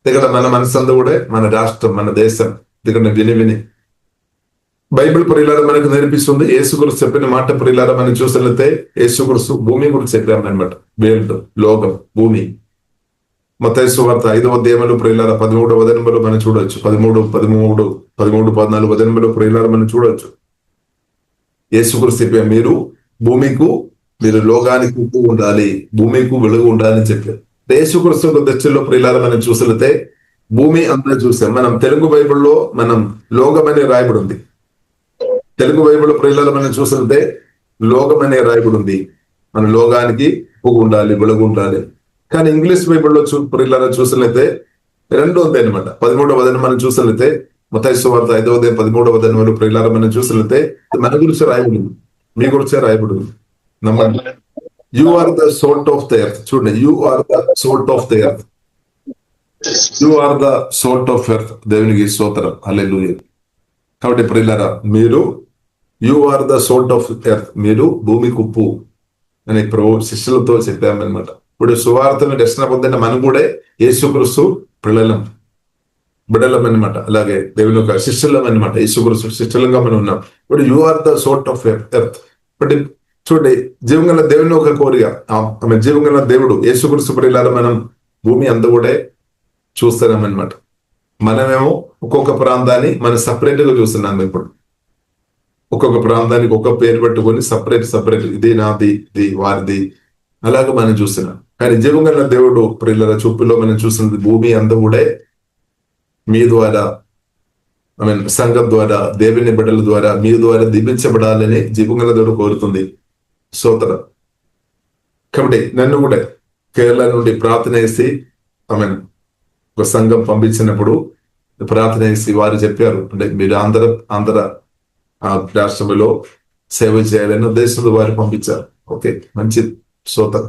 ఇక్కడ మన మనసంతా కూడా మన రాష్ట్రం మన దేశం ఇక్కడ విని బైబిల్ ప్రియులారా మనకు నేర్పిస్తుంది. యేసుక్రీస్తు చెప్పిన మాట ప్రియులారా మనం చూసినట్లయితే యేసుక్రీస్తు భూమి గురించి చెప్పామన్నమాట. వేల్డ్ లోకం భూమి. మత్తయి సువార్త 5వ అధ్యాయంలో ప్రియులారా 13వ వచనంలో మనం చూడొచ్చు. 13, 14 వచనంలో ప్రియులారా మనం చూడొచ్చు. యేసుక్రీస్తు చెప్పారు మీరు లోకానికి ఉప్పు ఉండాలి, భూమికి వెలుగు ఉండాలని చెప్పారు. యేసుక్రీస్తు దశలో ప్రియులారా మనం చూసినట్లయితే భూమి అంతా చూసాం. మనం తెలుగు బైబిల్లో మనం లోకం అనే రాయబడి ఉంది. తెలుగు బైబిల్ ప్రియులారా మనం చూసినట్లయితే లోకం అనే రాయబడి ఉంది. మన లోకానికి ఉప్పు ఉండాలి, వెలుగు ఉండాలి. కానీ ఇంగ్లీష్ బైబిల్లో ప్రియులారా చూసినట్లయితే రెండు ఉంది అనమాట. 13వ వచనం మనం చూసినట్లయితే మత్తయి సువార్త 5వ అధ్యాయం 13వ వచనంలో ప్రియులారా మనం చూసినట్లయితే మన గురించి రాయబడి ఉంది, మీ గురించే రాయబడి ఉంది. నమ్మండి. You are the salt of the earth. చూడండి, you are the salt of the earth. You are the salt of earth. దేవునికి స్తోత్రం. హల్లెలూయా. కాబట్టి ప్రియులారా, మీరు you are the salt of earth, మీరు భూమికి ఉప్పు అని ప్రభు శిష్యులతో చెప్పామన్నమాట. ఇప్పుడు సువార్తను రక్షణ పొందిన మనం కూడా యేసుక్రీస్తు బిడలం అనమాట. అలాగే దేవుని యొక్క శిష్యులం అనమాట. యేసుక్రీస్తు శిష్యులంగా మనం ఉన్నాం. ఇప్పుడు you are the salt of earth. ఇప్పుడు చూడండి, జీవంగల దేవుని ఒక కోరిక, ఆమె జీవంగల దేవుడు యేసుక్రీస్తు ప్రియులారా, మనం భూమి అంతా కూడా చూస్తున్నాం అనమాట. మనమేమో ఒక్కొక్క ప్రాంతాన్ని మనం సపరేట్ గా చూస్తున్నాం. ఇప్పుడు ఒక్కొక్క ప్రాంతానికి ఒక్కొక్క పేరు పెట్టుకొని సపరేట్ ఇది నాది, ఇది వారిది, అలాగే మనం చూస్తున్నాం. కానీ జీవంగల దేవుడు ప్రియుల చూపులో మనం చూస్తున్నది భూమి అంతా కూడా మీ ద్వారా, సంఘం ద్వారా, దేవుని బిడ్డల ద్వారా, మీ ద్వారా దీవించబడాలని జీవంగల దేవుడు కోరుతుంది. స్తోత్రం. కాబట్టి నన్ను కూడా కేరళ నుండి ప్రార్థన చేసి ఒక సంఘం పంపించినప్పుడు ప్రార్థన చేసి వారు చెప్పారు, అంటే మీరు ఆంధ్ర రాష్ట్రంలో సేవ చేయాలని ఉద్దేశంతో వారు పంపించారు. ఓకే, మంచి స్తోత్రం.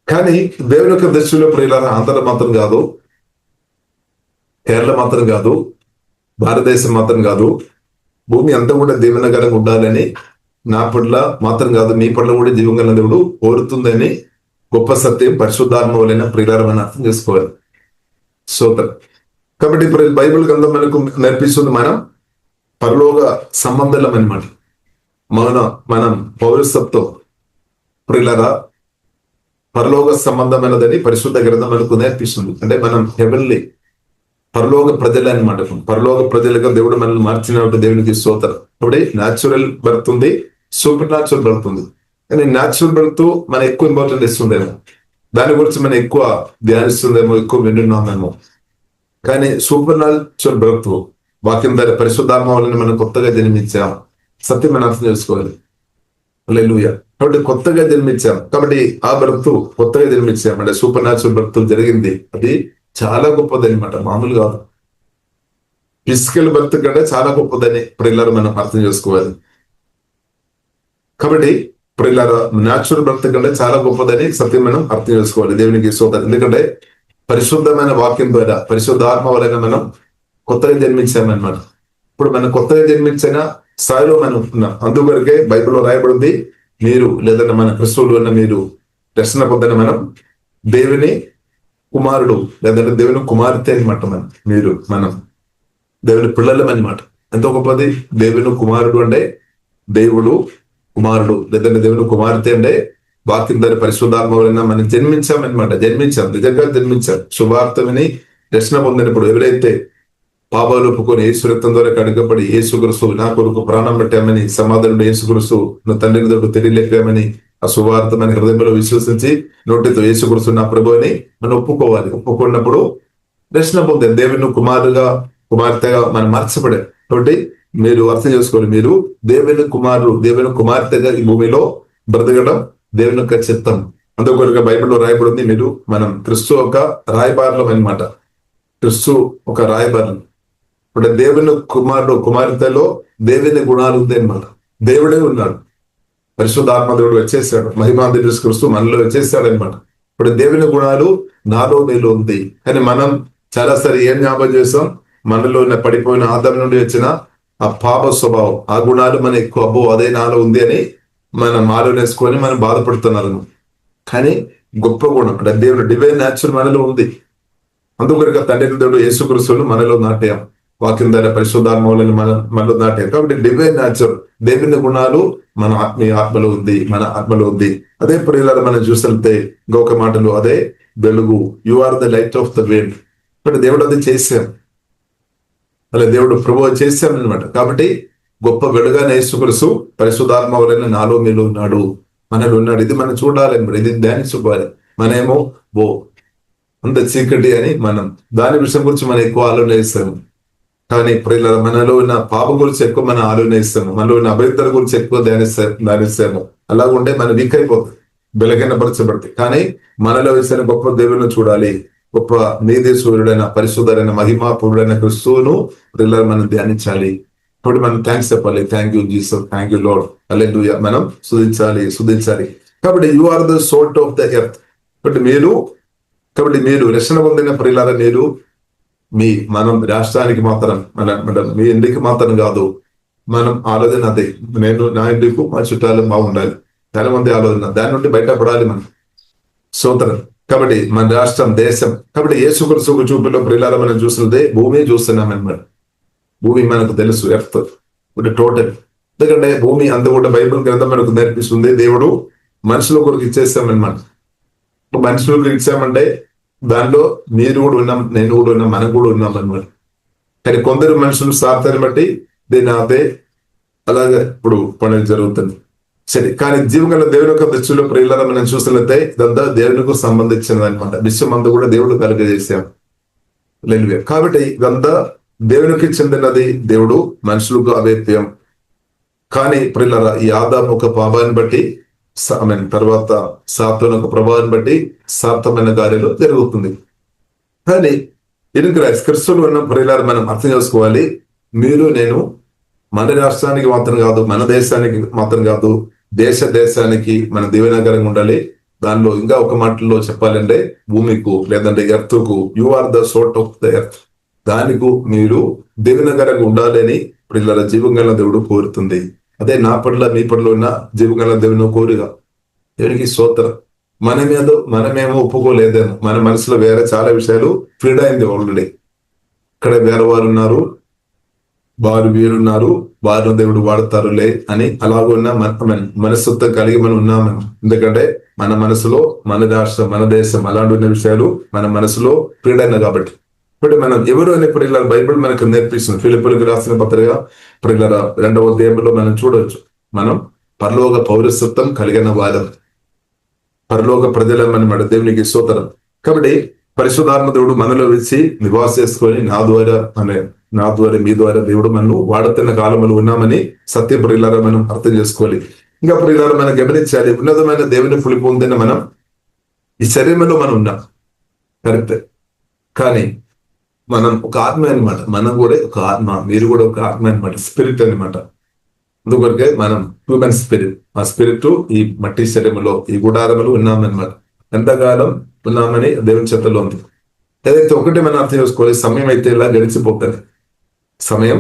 కానీ దేవుని యొక్క దృష్టిలో ప్రియులారా, ఆంధ్ర మాత్రం కాదు, కేరళ మాత్రం కాదు, భారతదేశం మాత్రం కాదు, భూమి అంతా కూడా దీవెనకరంగా ఉండాలని నా పట్ల మాత్రం కాదు, మీ పట్ల కూడా జీవంగల దేవుడు కోరుతుందని గొప్ప సత్యం పరిశుద్ధాత్మ వలన ప్రియులారా మనం అర్థం చేసుకోవాలి. స్తోత్రం. కాబట్టి ఇప్పుడు బైబిల్ గ్రంథం మనకు నేర్పిస్తుంది, మనం పరలోక సంబంధం అనమాట. మనం పౌరసత్వం ప్రియులారా పరలోక సంబంధమైనదని పరిశుద్ధ గ్రంథం మనకు నేర్పిస్తుంది. అంటే మనం హెవెన్లీ పరలోక ప్రజలు అనమాట. పరలోక ప్రజలుగా దేవుడు మనల్ని మార్చినట్టు దేవునికి స్తోత్రం. కాబట్టి న్యాచురల్ బర్త్ ఉంది, సూపర్ న్యాచురల్ బర్త్ ఉంది. కానీ న్యాచురల్ బర్త్ మనం ఎక్కువ ఇంపార్టెంట్ ఇస్తుందేమో, దాని గురించి మనం ఎక్కువ ధ్యానిస్తుందేమో, ఎక్కువ వింటున్నామేమో. కానీ సూపర్ న్యాచురల్ బర్త్ వాక్యం ద్వారా పరిశుద్ధాత్మ వలన మనం కొత్తగా జన్మించాం. సత్యం మనం అర్థం చేసుకోవాలి. హల్లెలూయా. కాబట్టి కొత్తగా జన్మించాం, కాబట్టి ఆ బర్త్ కొత్తగా జన్మించాం అంటే సూపర్ న్యాచురల్ బర్త్ జరిగింది. అది చాలా గొప్పది అనమాట, మామూలు కాదు. ఫిజికల్ బర్త్ కంటే చాలా గొప్పదని ప్రియులారా మనం అర్థం చేసుకోవాలి. కాబట్టి ప్రియులారా న్యాచురల్ బర్త్ కంటే చాలా గొప్పదని సత్యం మనం అర్థం చేసుకోవాలి. దేవునికి స్తోత్రం. ఎందుకంటే పరిశుద్ధమైన వాక్యం ద్వారా పరిశుద్ధ ఆత్మ వలన మనం కొత్తగా జన్మించామన్నమాట. ఇప్పుడు మనం కొత్తగా జన్మించిన స్థాయిలో మనం ఉన్నాం. అందువరకే బైబిల్లో రాయబడింది, మీరు లేదంటే మన క్రిస్తువులు ఉన్న మీరు రక్షణ పొందిన మనం దేవుని కుమారుడు లేదంటే దేవుని కుమార్తె అనమాట. మనం దేవుని పిల్లలం అనమాట. ఎంతో గొప్పది. దేవుని కుమారుడు అంటే దేవుడు కుమారుడు, లేదంటే దేవుని కుమార్తె అంటే వాక్యం ద్వారా పరిశుద్ధాత్మ వలన మనం జన్మించామన్నమాట. నిజంగా జన్మించాం. శుభార్త విని రక్షణ పొందినప్పుడు ఎవరైతే పాపాలు ఒప్పుకొని యేసు రక్తం ద్వారా కడగబడి యేసుక్రీస్తు నా కొరకు ప్రాణం పెట్టామని, సమాధానుడు యేసుక్రీస్తు నా తండ్రిని దేవుడు తెలియలేపామని ఆ సువార్త మన హృదయంలో విశ్వసించి నోటితో యేసుక్రీస్తు నా ప్రభు అని మనం ఒప్పుకోవాలి. ఒప్పుకున్నప్పుడు రక్షణ పొందాం. దేవుని కుమార్తెగా మనం మార్చబడాం. కాబట్టి మీరు అర్థం చేసుకోవాలి, మీరు దేవుని కుమారుడు, దేవుని కుమార్తెగా ఈ భూమిలో బ్రతకడం దేవుని యొక్క చిత్తం. అందుకొరగా బైబిల్లో రాయబడింది, మనం క్రిస్తు ఒక రాయబారులం అనమాట. క్రిస్తు ఒక రాయబారులం. ఇప్పుడు దేవుని కుమారుడు కుమార్తెలో దేవుని గుణాలు ఉంది అనమాట. దేవుడే ఉన్నాడు, పరిశుద్ధాత్మ దేవుడు వచ్చేసాడు, మహిమాంతుడు క్రిస్తు మనలో వచ్చేసాడు అనమాట. ఇప్పుడు దేవుని గుణాలు నాలో నీలో ఉంది. కానీ మనం చాలాసారి ఏం జ్ఞాపకం చేస్తాం, మనలో ఉన్న పడిపోయిన ఆదాం నుండి వచ్చిన ఆ పాప స్వభావం, ఆ గుణాలు మన ఎక్కువ అబ్బో అదే నాలో ఉంది అని మనం ఆలోనేసుకొని మనం బాధపడుతున్నారు. కానీ గొప్ప గుణం అంటే దేవుడు డివైన్ న్యాచురల్ మనలో ఉంది. అందుకొరగా తండ్రి దేవుడు యేసుక్రీస్తును మనలో నాట్యం, వాక్యం ద్వారా పరిశుద్ధాత్మలను మనలో నాట్యం. కాబట్టి డివైన్ న్యాచురల్ దేవుని గుణాలు మన ఆత్మలో ఉంది. అదే ప్రియులారా మనం చూస్తే ఇంకొక మాటలు, అదే వెలుగు. You are the light of the world. ఇప్పుడు దేవుడు అది చేశాం, అలా దేవుడు ప్రభువు చేశాం అనమాట. కాబట్టి గొప్ప వెలుగానే యేసుక్రీస్తు పరిశుద్ధాత్మ వలన నాలో మీలో ఉన్నాడు, మనలో ఉన్నాడు. ఇది మనం చూడాలి, ఇది ధ్యానించుకోవాలి. మనమేమో అంత చీకటి అని మనం దాని విషయం గురించి మనం ఎక్కువ ఆలోచన చేస్తాము. కానీ ప్రియులారా మనలో ఉన్న పాపం గురించి ఎక్కువ మనం ఆలోచన చేస్తాము, మనలో ఉన్న అభ్యర్థుల గురించి ఎక్కువ ధ్యానిస్తాము. అలాగుంటే మనం వీక్ అయిపోతుంది, బలహీనపరచబడుతుంది. కానీ మనలో వేసిన గొప్ప దేవుని చూడాలి, గొప్ప నీతి సూర్యుడైన పరిశుద్ధుడైన మహిమాపూరుడైన క్రిస్తువును ప్రియులారా మనం ధ్యానించాలి. కాబట్టి మనం థ్యాంక్స్ చెప్పాలి. Thank you Jesus, thank you Lord, hallelujah. మనం స్తుతించాలి. కాబట్టి you are the salt of the earth. కాబట్టి మీరు రక్షణ పొందిన ప్రియులారా, మీరు మనం రాష్ట్రానికి మాత్రం మీ ఇంటికి మాత్రం కాదు. మనం ఆలోచన అదే, నా ఇంటికి మా చుట్టాలు బాగుండాలి, చాలా మంది ఆలోచన దాని నుండి బయటపడాలి మనం. సోదరం, కాబట్టి మన రాష్ట్రం, దేశం, కాబట్టి యేసుక్రీస్తు చూపులో ప్రియులారా మనం చూసినదే భూమి చూస్తున్నాం అన్నమాట. భూమి మనకు తెలుసు, ఎర్త్ టోటల్. ఎందుకంటే భూమి అంతా కూడా బైబిల్ గ్రంథం మనకు నేర్పిస్తుంది. దేవుడు మనుషుల కొరకు ఇచ్చేస్తామన్నమాట. మనుషులకు ఇచ్చామంటే దానిలో మీరు కూడా ఉన్నాం, నేను కూడా ఉన్నాం, మనం కూడా ఉన్నాం అన్నమాట. కానీ కొందరు మనుషులు స్వార్థాన్ని బట్టి దీన్ని అదే అలాగే ఇప్పుడు పనులు జరుగుతుంది. సరే, కానీ జీవగల దేవుని యొక్క దృష్టిలో ప్రియులారా మనం చూసినట్లయితే ఇదంతా దేవునికి సంబంధించినది అనమాట. విశ్వం అంతా కూడా దేవుడు కలుగజేశాం. కాబట్టి ఇదంతా దేవునికి చెందినది. దేవుడు మనుషులకు అవేత్యం. కానీ ప్రియులారా, ఈ ఆదాము ఒక పాపాన్ని బట్టి తర్వాత సాతాను ఒక ప్రభావాన్ని బట్టి సార్థమైన కార్యాలు జరుగుతుంది. కానీ క్రిస్తువులు ఉన్న ప్రియులారా మనం అర్థం చేసుకోవాలి, మీరు నేను మన రాష్ట్రానికి మాత్రం కాదు, మన దేశానికి మాత్రం కాదు, దేశానికి మన దీవెనకరంగా ఉండాలి. దానిలో ఇంకా ఒక మాటలో చెప్పాలంటే భూమికు లేదంటే ఎర్త్కు you are the salt of the earth, దానికి మీరు దీవెనకరంగా ఉండాలని ప్రియులారా జీవంగల దేవుడు కోరుతుంది. అదే నా పట్ల మీ పట్ల ఉన్న జీవగల దేవుని కోరిక. దేవునికి స్తోత్రం. మనమేమో ఒప్పుకోలేదేమో, మన మనసులో వేరే చాలా విషయాలు ఫీడ్ అయింది ఆల్రెడీ. ఇక్కడ వేరే వారు ఉన్నారు, వారు వీరున్నారు, వారిని దేవుడు వాడతారులే అని అలాగున్న మనస్తత్వం కలిగి మనం ఉన్నాము. ఎందుకంటే మన మనసులో మన రాష్ట్రం, మన దేశం అలాంటి ఉన్న విషయాలు మన మనసులో ఫీడ్ అయినా కాబట్టి. ఇప్పుడు మనం ఎవరు అనే ప్రియులారా బైబిల్ మనకు నేర్పిస్తుంది. ఫిలిప్పీయులకు రాసిన పత్రిక ప్రియులారా 2వ అధ్యాయంలో మనం చూడవచ్చు, మనం పరలోక పౌరసత్వం కలిగిన వారం, పరలోక ప్రజలమన్నమాట. దేవునికి స్తోత్రం. కాబట్టి పరిశుద్ధాత్మ దేవుడు మనలో వచ్చి నివాస చేసుకొని నా ద్వారా మీ ద్వారా దేవుడు మనం వాడుతున్న కాలంలో ఉన్నామని సత్య ప్రియులారా మనం అర్థం చేసుకోవాలి. ఇంకా ప్రియులారా మనం గమనించాలి, ఉన్నతమైన దేవుని పులి పొందిన మనం ఈ శరీరంలో మనం ఉన్నాం కరెక్ట్. కానీ మనం ఒక ఆత్మ అనమాట. మనం కూడా ఒక ఆత్మ, మీరు కూడా ఒక ఆత్మ అనమాట, స్పిరిట్ అనమాట. అందుకొరకే మనం హ్యూమన్ స్పిరిట్. ఆ స్పిరిట్ ఈ మట్టి శరీరంలో ఈ గుడారంలో ఉన్నామన్నమాట. ఎంతకాలం ఉన్నామని దేవుని చేతల్లో ఉంది. ఏదైతే ఒకటి మనం అర్థం చేసుకోవాలి, సమయం అయితే ఇలా గడిచిపోతుంది. సమయం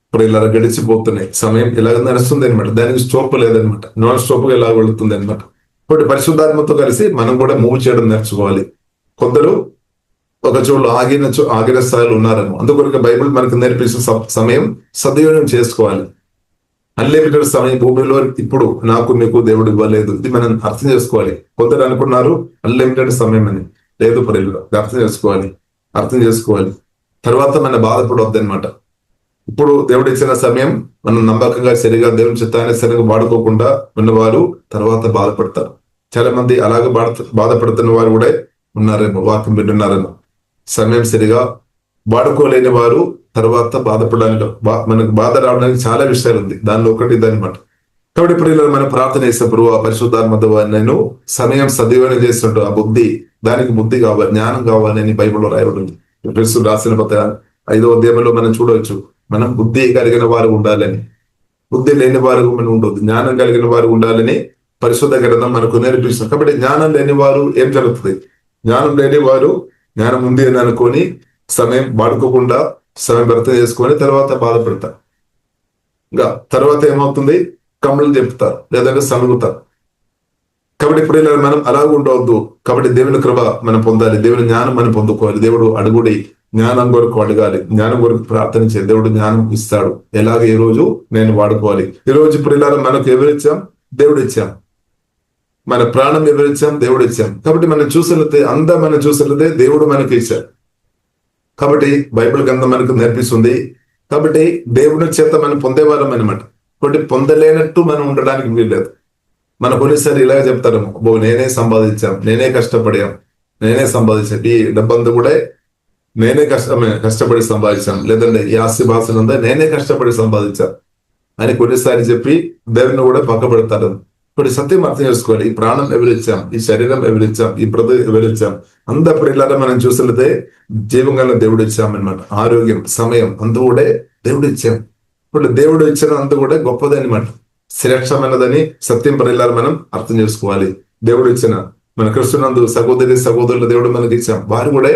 ఇప్పుడు ఇలా గడిచిపోతున్నాయి. సమయం ఇలా నడుస్తుంది అనమాట. దానికి స్టోప్ లేదనమాట, నాన్ స్టాప్ గా ఇలా వెళుతుంది అనమాట. ఇప్పుడు పరిశుద్ధాత్మతో కలిసి మనం కూడా మూవ్ చేయడం నేర్చుకోవాలి. కొందరు ఒక చోటు ఆగిన స్థాయిలో ఉన్నారేమో. అందుకొరకు బైబిల్ మనకు నేర్పిస్తున్న సమయం సద్వినియోగం చేసుకోవాలి. అన్లిమిటెడ్ సమయం భూమిలో ఇప్పుడు నాకు మీకు దేవుడు ఇవ్వలేదు. ఇది మనం అర్థం చేసుకోవాలి. కొందరు అనుకున్నారు అన్లిమిటెడ్ సమయం అని, లేదు ప్రియులు, అర్థం చేసుకోవాలి. తర్వాత మన బాధపడవద్దు అనమాట. ఇప్పుడు దేవుడు ఇచ్చిన సమయం మనం నమ్మకంగా సరిగా దేవుని చిత్తాన్ని సరిగా వాడుకోకుండా ఉన్నవారు తర్వాత బాధపడతారు. చాలా మంది అలాగే బాధపడుతున్న వారు కూడా ఉన్నారేమో, వాక్యం వింటున్నారేమో. సమయం సరిగా వాడుకోలేని వారు తర్వాత బాధపడడానికి మనకు బాధ రావడానికి చాలా విషయాలు ఉంది. దానిలో ఒకటి ఇదనమాట. కాబట్టి ఇప్పుడు మనం ప్రార్థన చేసినప్పుడు ఆ పరిశుద్ధాత్మ నేను సమయం సద్వినియోగం చేసినట్టు ఆ దానికి బుద్ధి కావాలి, జ్ఞానం కావాలని బైబిల్లో రాయబడింది. రాసిన పత్ర 5వ అధ్యాయంలో మనం చూడవచ్చు, మనం బుద్ధి కలిగిన వారు ఉండాలని, బుద్ధి లేని వారు మనం ఉండదు, జ్ఞానం కలిగిన వారు ఉండాలని పరిశుద్ధ గ్రంథం మనకు నేర్పిస్తుంది. కాబట్టి జ్ఞానం లేని వారు ఏం జరుగుతుంది? జ్ఞానం లేని వారు జ్ఞానం ఉంది అని అనుకొని సమయం వాడుకోకుండా సమయం వ్యర్థం చేసుకొని తర్వాత బాధపడతారు. ఇంకా తర్వాత ఏమవుతుంది? కమ్ములు చెప్తారు, లేదంటే సనుగుతారు. కాబట్టి ఇప్పుడు ఇలా మనం అలాగ ఉండవద్దు. కాబట్టి దేవుని కృప మనం పొందాలి, దేవుని జ్ఞానం మనం పొందుకోవాలి. దేవుడు అడుగుడి జ్ఞానం కొరకు అడగాలి, జ్ఞానం కొరకు ప్రార్థన చేయాలి. దేవుడు జ్ఞానం ఇస్తాడు. ఎలాగ ఈ రోజు నేను వాడుకోవాలి. ఈ రోజు ఇప్పుడు ఇలా మనకు ఎవరిచ్చాం? దేవుడు ఇచ్చాం. మన ప్రాణం ఎవరిచ్చాం? దేవుడు ఇచ్చాం. కాబట్టి మనం చూసినట్లయితే దేవుడు మనకి ఇచ్చాడు. కాబట్టి బైబిల్ గ్రంథం మనకు నేర్పిస్తుంది. కాబట్టి దేవుని చేత మనం పొందేవారం అనమాట. కాబట్టి పొందలేనట్టు మనం ఉండడానికి వీల్లేదు. మన కొన్నిసారి ఇలాగ చెప్తారేమో, నేనే సంపాదించాం, నేనే కష్టపడాం, నేనే సంపాదించాం, ఈ డబ్బంతా కూడా నేనే కష్టపడి సంపాదించాం, లేదంటే ఈ ఆస్తి భాషనంతా నేనే కష్టపడి సంపాదించాం అని కొన్నిసారి చెప్పి దేవుని కూడా పక్కబడతారు. ఇప్పుడు సత్యం అర్థం చేసుకోవాలి. ఈ ప్రాణం ఎవరిచ్చాం, ఈ శరీరం ఎవరిచ్చాం, ఈ బ్రతుకు ఎవరిచ్చాం, అందప్పుడు ఇలా మనం చూసినట్లయితే జీవంగా దేవుడు ఇచ్చామన్నమాట. ఆరోగ్యం, సమయం అంతా కూడా దేవుడు ఇచ్చాం. ఇప్పుడు దేవుడు ఇచ్చిన అంత కూడా గొప్పది అనమాట. శ్రేష్టమైనదని సత్యం ప్రియులారా మనం అర్థం చేసుకోవాలి. దేవుడు ఇచ్చిన మన క్రిస్తునందు సహోదరుల దేవుడు మనకి ఇచ్చాం, వారు కూడా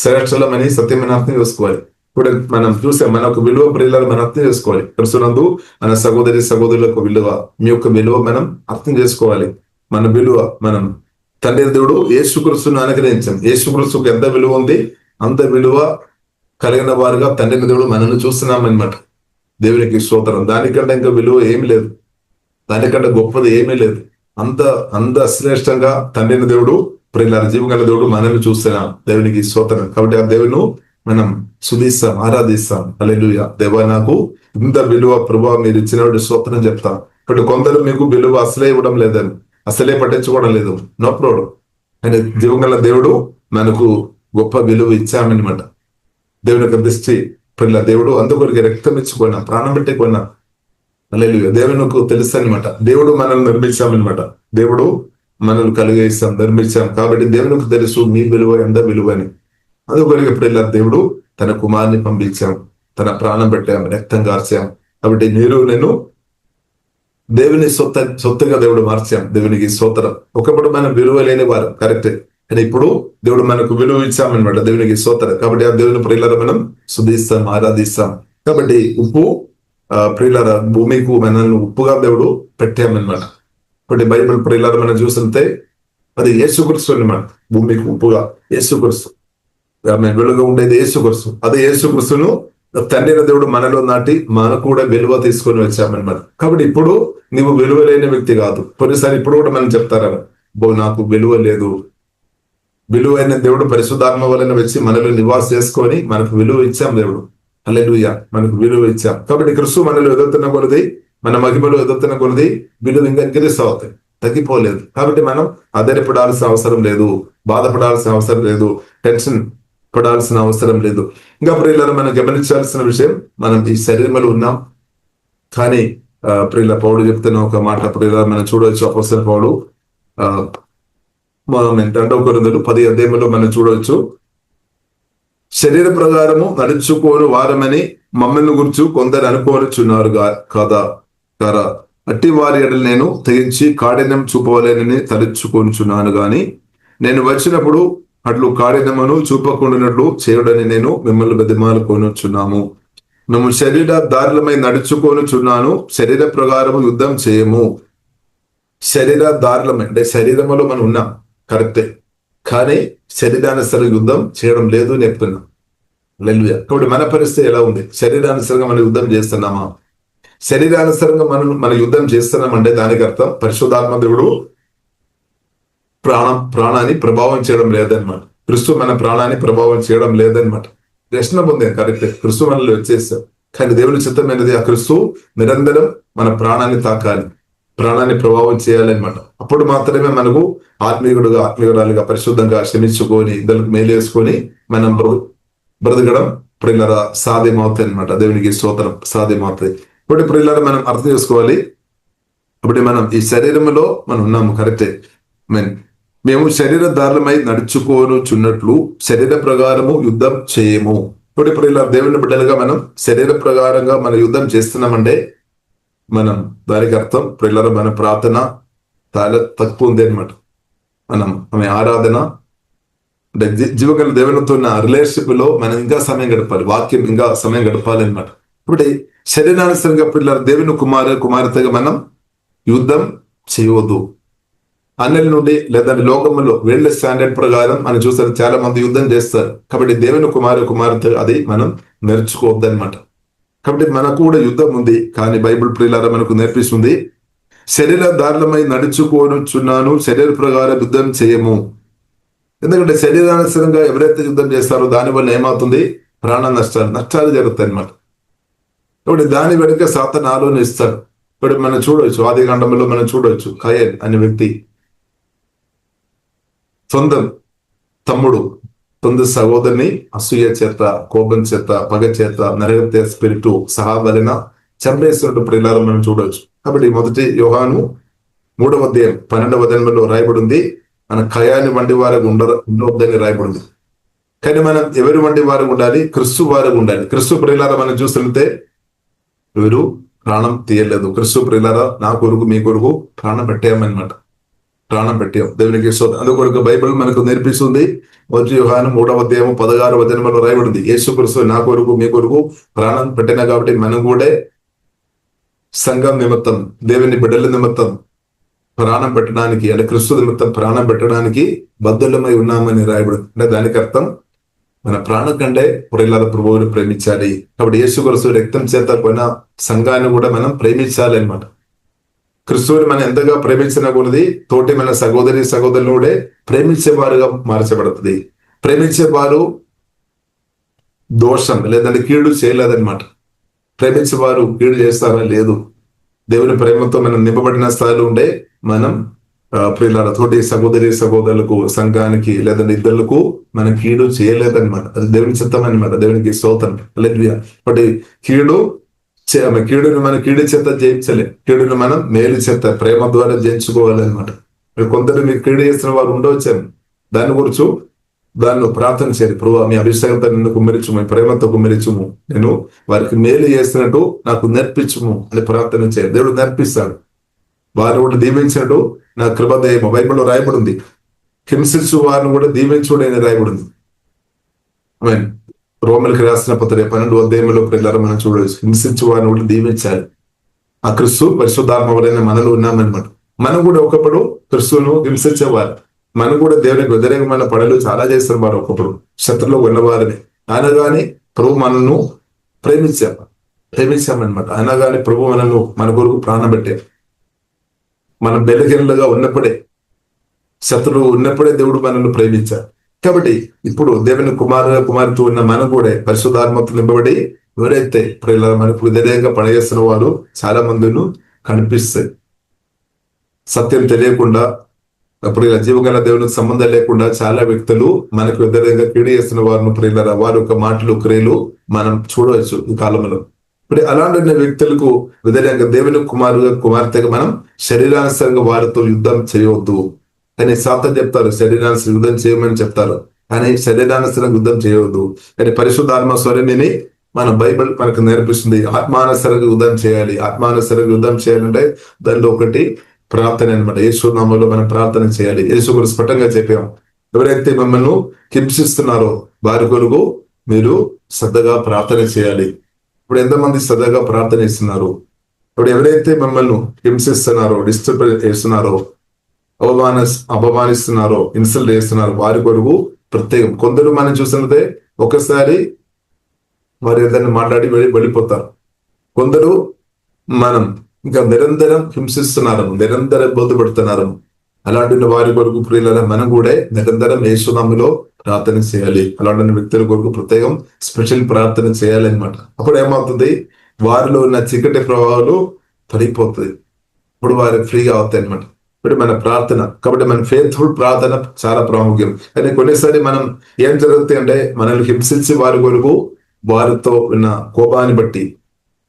శ్రేష్టమని సత్యమైన అర్థం చేసుకోవాలి. ఇప్పుడు మనం చూసాం, మన ఒక విలువ ప్రియులారా మనం అర్థం చేసుకోవాలి. క్రిస్తునందు మన సహోదరులకు విలువ, మీ యొక్క విలువ మనం అర్థం చేసుకోవాలి. మన విలువ, మనం తండ్రి దేవుడు యేసుక్రీస్తును అనుగ్రహించాం. యేసుక్రీస్తుకు ఎంత విలువ ఉంది, అంత విలువ కలిగిన వారుగా తండ్రిని దేవుడు మనల్ని చూస్తున్నాం అనమాట. దేవునికి స్తోత్రం. దానికంటే ఇంకా విలువ ఏమి లేదు, దానికంటే గొప్పది ఏమీ లేదు. అంత శ్రేష్టంగా తండ్రిని దేవుడు ప్రియులారా జీవగల దేవుడు మనల్ని చూస్తున్నాం. దేవునికి స్తోత్రం. కాబట్టి ఆ దేవుని మనం స్తుతిస్తాం, ఆరాధిస్తాం. హల్లెలూయా. దేవా, నాకు ఇంత విలువ ప్రభావ మీరు ఇచ్చినప్పుడు స్తోత్రం చెప్తాం. ఇప్పుడు కొందరు మీకు విలువ అసలే ఇవ్వడం లేదని, అసలే పట్టించుకోవడం లేదు. No problem. ఆయన జీవగల దేవుడు మనకు గొప్ప విలువ ఇచ్చామన్నమాట. దేవుని యొక్క దృష్టి పిల్ల దేవుడు అందుకొరికి రక్తం ఇచ్చుకున్నా, ప్రాణం పెట్టుకున్నా. హల్లెలూయా. దేవునికి తెలుసు అనమాట. దేవుడు మనల్ని నిర్మించామన్నమాట. దేవుడు మనల్ని కలిగేస్తాం, నిర్మించాం. కాబట్టి దేవునికి తెలుసు మీ విలువ ఎంత విలువ అని. అందుకొరికి పిల్ల దేవుడు తన కుమారుని పంపించాం, తన ప్రాణం పెట్టాం, రక్తం కార్చాం. కాబట్టి నేను దేవుని సొత్తుగా దేవుడు మార్చాం. దేవునికి స్తోత్రం. ఒకప్పుడు మనం విలువ లేని వారు, కరెక్టే. కానీ ఇప్పుడు దేవుడు మనకు విలువ ఇచ్చామన్నమాట. దేవునికి స్తోత్రం. కాబట్టి ఆ దేవుని ప్రియులారా మనం స్తుతిస్తాం, ఆరాధిస్తాం. కాబట్టి ఉప్పు ప్రియులారా భూమికి మనల్ని ఉప్పుగా దేవుడు పెట్టామన్నమాట. కాబట్టి బైబిల్ ప్రియులారా మనం చూస్తుంటే అది యేసుక్రీస్తు అన్నమాట. భూమికి ఉప్పుగా యేసుక్రీస్తు, వెలుగుగా ఉండేది యేసుక్రీస్తు. అదే యేసుక్రీస్తును తండ్రిన దేవుడు మనలో నాటి మనకు కూడా విలువ తీసుకొని వచ్చామన్నమాట. కాబట్టి ఇప్పుడు నీవు విలువ లేని వ్యక్తి కాదు. కొన్నిసారి ఇప్పుడు కూడా మనం చెప్తారా, నాకు విలువ లేదు. విలువైన దేవుడు పరిశుద్ధాత్మ వలన వచ్చి మనలో నివాస చేసుకొని మనకు విలువ ఇచ్చాం. దేవుడు హల్లెలూయా, మనకు విలువ ఇచ్చాం. కాబట్టి క్రీస్తు మనలో ఎదుగుతున్న కొలది, మన మహిమలో ఎదుగుతున్న కొలది విలువ ఇంకా ఇంక్రీస్ అవుతాయి, తగ్గిపోలేదు. కాబట్టి మనం ఆధారపడాల్సిన అవసరం లేదు, బాధపడాల్సిన అవసరం లేదు, టెన్షన్ పడాల్సిన అవసరం లేదు. ఇంకా ప్రియులారా మనం గమనించాల్సిన విషయం, మనం ఈ శరీరంలో ఉన్నాం. కానీ ప్రియుల పౌలు చెప్తున్న ఒక మాట ప్రియులారా మనం చూడవచ్చు. అపోస్తలుడైన పౌలు మనం ఏంటంటే 1 అధ్యాయంలో మనం చూడవచ్చు, శరీర ప్రకారము నడుచుకోను వారమని మమ్మల్ని గురించి కొందరు అనుకోనుచున్నారు కదా. అట్టి వారి ఎడల నేను తెగించి కాఠిన్యం చూపవలేనని తలుచుకొనుచున్నాను గాని, నేను వచ్చినప్పుడు అట్లు కాఠిన్యమును చూపకుండానట్లు చేయుడని నేను మిమ్మల్ని బతిమాలుకొనుచున్నాము. మేము శరీర దారులమై నడుచుకొనుచున్నాను, శరీర ప్రకారము యుద్ధం చేయము. శరీర దారులమై అంటే శరీరంలో మనం ఉన్నాం, కరెక్టే. కానీ శరీరానుసరి యుద్ధం చేయడం లేదు అని చెప్తున్నాం. హల్లెలూయా. కాబట్టి మన పరిస్థితి ఎలా ఉంది? శరీరానుసరంగా మనం యుద్ధం చేస్తున్నామా? శరీరానుసరంగా మన యుద్ధం చేస్తున్నామంటే దానికి అర్థం పరిశుద్ధాత్మ దేవుడు ప్రాణాన్ని ప్రభావం చేయడం లేదనమాట. క్రీస్తు మన ప్రాణాన్ని ప్రభావం చేయడం లేదనమాట. రక్షణ పొందాం, కరెక్టే. క్రీస్తు మనల్ని వచ్చేస్తాం. కానీ దేవుని చిత్తమైనది ఆ క్రీస్తు నిరంతరం మన ప్రాణాన్ని తాకాలి, ప్రాణాన్ని ప్రభావం చేయాలన్నమాట. అప్పుడు మాత్రమే మనకు ఆత్మీయురాలుగా పరిశుద్ధంగా క్షమించుకొని ఇద్దరికి మేలు వేసుకొని మనం బ్రతకడం ప్రియులారా సాధ్యమవుతాయి అనమాట. దేవునికి స్తోత్రం, సాధ్యమవుతాయి. ఇప్పుడు ప్రియులారా మనం అర్థం చేసుకోవాలి. ఇప్పుడు మనం ఈ శరీరంలో మనం ఉన్నాము, కరెక్టే. మేము శరీర దారులమై నడుచుకోనుచున్నట్లు శరీర ప్రకారము యుద్ధం చేయము. ఇప్పుడు ప్రియులారా దేవుని బిడ్డలుగా మనం శరీర ప్రకారంగా మన యుద్ధం చేస్తున్నామంటే మనం దానికి అర్థం ప్రియులారా మన ప్రార్థన చాలా తక్కువ ఉంది అనమాట. మనం ఆమె ఆరాధన అంటే జీవగల దేవునితో ఉన్న రిలేషన్షిప్ లో మనం ఇంకా సమయం గడపాలి, వాక్యం ఇంకా సమయం గడపాలి అనమాట. ఇప్పుడు శరీరానుసరంగా పిల్లలు దేవుని కుమార్తెగా మనం యుద్ధం చేయవద్దు. అన్నిల నుండి లేదా లోకంలో వీళ్ళ స్టాండర్డ్ ప్రకారం మనం చూస్తారు, చాలా మంది యుద్ధం చేస్తారు. కాబట్టి దేవుని కుమార్తె అది మనం నేర్చుకోవద్దు అనమాట. కాబట్టి మనకు కూడా యుద్ధం ఉంది. కానీ బైబిల్ ప్రియులారా మనకు నేర్పిస్తుంది, శరీర దారులమై నడుచుకోనుచున్నాను, శరీర ప్రకారం యుద్ధం చేయము. ఎందుకంటే శరీరానుసరంగా ఎవరైతే యుద్ధం చేస్తారో దానివల్ల ఏమవుతుంది? ప్రాణ నష్టాలు జరుగుతాయి అనమాట. ఇప్పుడు దాని వెనుక సాతాను ఆలోచిస్తాడు. ఇప్పుడు మనం చూడవచ్చు, ఆదికాండంలో మనం చూడవచ్చు, కయన్ అనే వ్యక్తి సొంత సహోదరిని అసూయ చేత, కోపం చేత, పగ చేత, నరగత్య స్పిరిట్ సహాబలిన చంపేస్తున్నట్టు ప్రియులారా మనం చూడవచ్చు. కాబట్టి 1 యోహాను 3వ అధ్యాయం 12వ అధ్యాయంలో రాయబడి ఉంది, మన కయాని వంటి వారికి ఉండవద్దని రాయబడింది. కానీ మనం ఎవరి వంటి వారికి ఉండాలి? క్రీస్తు వారికి ఉండాలి. క్రీస్తు ప్రియులారా మనం చూస్తుంటే ఎవరు ప్రాణం తీయలేదు. క్రీస్తు ప్రియులారా, నా కొరకు మీ కొరకు ప్రాణం పెట్టామన్నమాట. ప్రాణం పెట్టాం. దేవునికి అందుకొరకు బైబిల్ మనకు నేర్పిస్తుంది. 1 యోహాను 3:16 రాయబడింది, యేసుక్రీస్తు నా కొరకు మీ కొరకు ప్రాణం పెట్టిన కాబట్టి మనం కూడా సంఘం నిమిత్తం, దేవుని బిడ్డల నిమిత్తం ప్రాణం పెట్టడానికి, అంటే క్రీస్తు నిమిత్తం ప్రాణం పెట్టడానికి బద్ధులమై ఉన్నామని రాయబడింది. అంటే దానికి అర్థం మన ప్రాణం కంటే ప్రియులారా ప్రభువుని ప్రేమించాలి. కాబట్టి యేసుక్రీస్తు రక్తం చేత పోయిన సంఘాన్ని కూడా మనం ప్రేమించాలి అన్నమాట. క్రీస్తుని మనం ఎంతగా ప్రేమించిన కొలది తోటి మన సహోదరులు కూడా ప్రేమించేవారుగా మార్చబడుతుంది. ప్రేమించేవారు దోషం లేదంటే కీడు చేయలేదన్నమాట. ప్రేమించేవారు కీడు చేస్తారా? లేదు. దేవుని ప్రేమతో మనం నింపబడిన స్థాయిలో ఉండే మనం ప్రియులారా తోటి సహోదరులకు, సంఘానికి లేదంటే ఇద్దరులకు మనం కీడు చేయలేదన్నమాట. అది దేవుని చిత్తం అన్నమాట. దేవునికి స్తోత్రం. హల్లెలూయా. కాబట్టి కీడును మనం కీడు చేత జయించలే, కీడును మనం మేలు చేత ప్రేమ ద్వారా జయించుకోవాలన్నమాట. కొందరు మీకు కీడు చేసిన వారు ఉండవచ్చాను, దాని గురించి దాన్ని ప్రార్థన చేయాలి. ప్రభు మీ అభిషేకంతో నిన్ను కుమ్మరించుము, మీ ప్రేమతో కుమ్మరించుము, నేను వారికి మేలు చేసినట్టు నాకు నేర్పించుము అని ప్రార్థన చేయాలి. దేవుడు నేర్పిస్తాడు. వారిని కూడా దీవించినట్టు నా కృపదయము బైబిల్లో రాయబడింది. హింసించు వారిని కూడా దీవించుడు అని రాయబడింది. రోమలకు రాసిన పత్రిక 12 పిల్లలు మనం చూడవచ్చు. హింసించు వారిని కూడా దీవించాలి. ఆ క్రీస్తు పరిశుద్ధాత్మ వలన మనలో ఉన్నామన్నమాట. మనం కూడా ఒకప్పుడు క్రీస్తును హింసించేవారు. మనం కూడా దేవునికి వ్యతిరేకమైన పనులు చాలా చేస్తారు. వారు ఒకప్పుడు శత్రులో ఉన్నవారిని. ఆయన గాని ప్రభు మనను ప్రేమించామన్నమాట. ఆయన గాని ప్రభు మనను మన కొరకు ప్రాణం పెట్టారు. మనం బెలహీనులుగా ఉన్నప్పుడే, శత్రువు ఉన్నప్పుడే దేవుడు మనల్ని ప్రేమించారు. కాబట్టి ఇప్పుడు దేవుని కుమార్తె ఉన్న మనం కూడా పరిశుద్ధాత్మతో నింపబడి ఎవరైతే ప్రియులారా మనకు వ్యతిరేకంగా పనిచేస్తున్న వారు చాలా మందిను కనిపిస్తాయి. సత్యం తెలియకుండా, అప్పుడు ఇలా జీవగల దేవునికి సంబంధం లేకుండా చాలా వ్యక్తులు మనకు వ్యతిరేకంగా కీడు చేస్తున్న వారిని ప్రియులారా వారి యొక్క మాటలు, క్రియలు మనం చూడవచ్చు ఈ కాలంలో. ఇప్పుడు అలాంటి వ్యక్తులకు వ్యతిరేకంగా దేవుని కుమార్తెగా మనం శరీరానుసారంగా వారితో యుద్ధం చేయవద్దు అని సాతాను చెప్తారు. శరీరానుసారం యుద్ధం చేయమని చెప్తారు, కానీ శరీరానుసారం యుద్ధం చేయవద్దు. కానీ పరిశుద్ధాత్మ స్వరమిని మన బైబిల్ మనకు నేర్పిస్తుంది. ఆత్మానుసారంగా యుద్ధం చేయాలి. ఆత్మానుసారంగా యుద్ధం చేయాలంటే దానిలో ఒకటి ప్రార్థన అనమాట. యేసు నామములో మనం ప్రార్థన చేయాలి. యేసు గురించి స్పష్టంగా చెప్పాం. ఎవరైతే మిమ్మల్ని హింసిస్తున్నారో వారి కొరకు మీరు శ్రద్ధగా ప్రార్థన చేయాలి. ఇప్పుడు ఎంతమంది శ్రద్ధగా ప్రార్థన చేస్తున్నారు? ఇప్పుడు ఎవరైతే మిమ్మల్ని హింసిస్తున్నారో, డిస్టర్బ్ చేస్తున్నారో, అపమానిస్తున్నారో, ఇన్సల్ట్ చేస్తున్నారో వారి కొరకు ప్రత్యేకం. కొందరు మనం చూసినట్టే ఒకసారి వారు ఏదైనా మాట్లాడి వెళ్ళిపోతారు. కొందరు మనం ఇంకా నిరంతరం హింసిస్తున్నారు, నిరంతరం ఇబ్బంది పెడుతున్నారు. అలాంటి వారి కొరకు ప్రియులారా మనం కూడా నిరంతరం యేసు నామములో ప్రార్థన చేయాలి. అలాంటి వ్యక్తుల కొరకు ప్రత్యేకం స్పెషల్ ప్రార్థన చేయాలన్నమాట. అప్పుడు ఏమవుతుంది? వారిలో ఉన్న చీకటి ప్రభావాలు తొలగిపోతుంది. ఇప్పుడు వారికి ఫ్రీగా అవుతాయి అనమాట. ఇప్పుడు మన ప్రార్థన, కాబట్టి మన ఫెయిత్ఫుల్ ప్రార్థన చాలా ప్రాముఖ్యం. కానీ కొన్నిసారి మనం ఏం జరుగుతాయి అంటే మనల్ని హింసించి వారి కొరకు వారితో ఉన్న కోపాన్ని బట్టి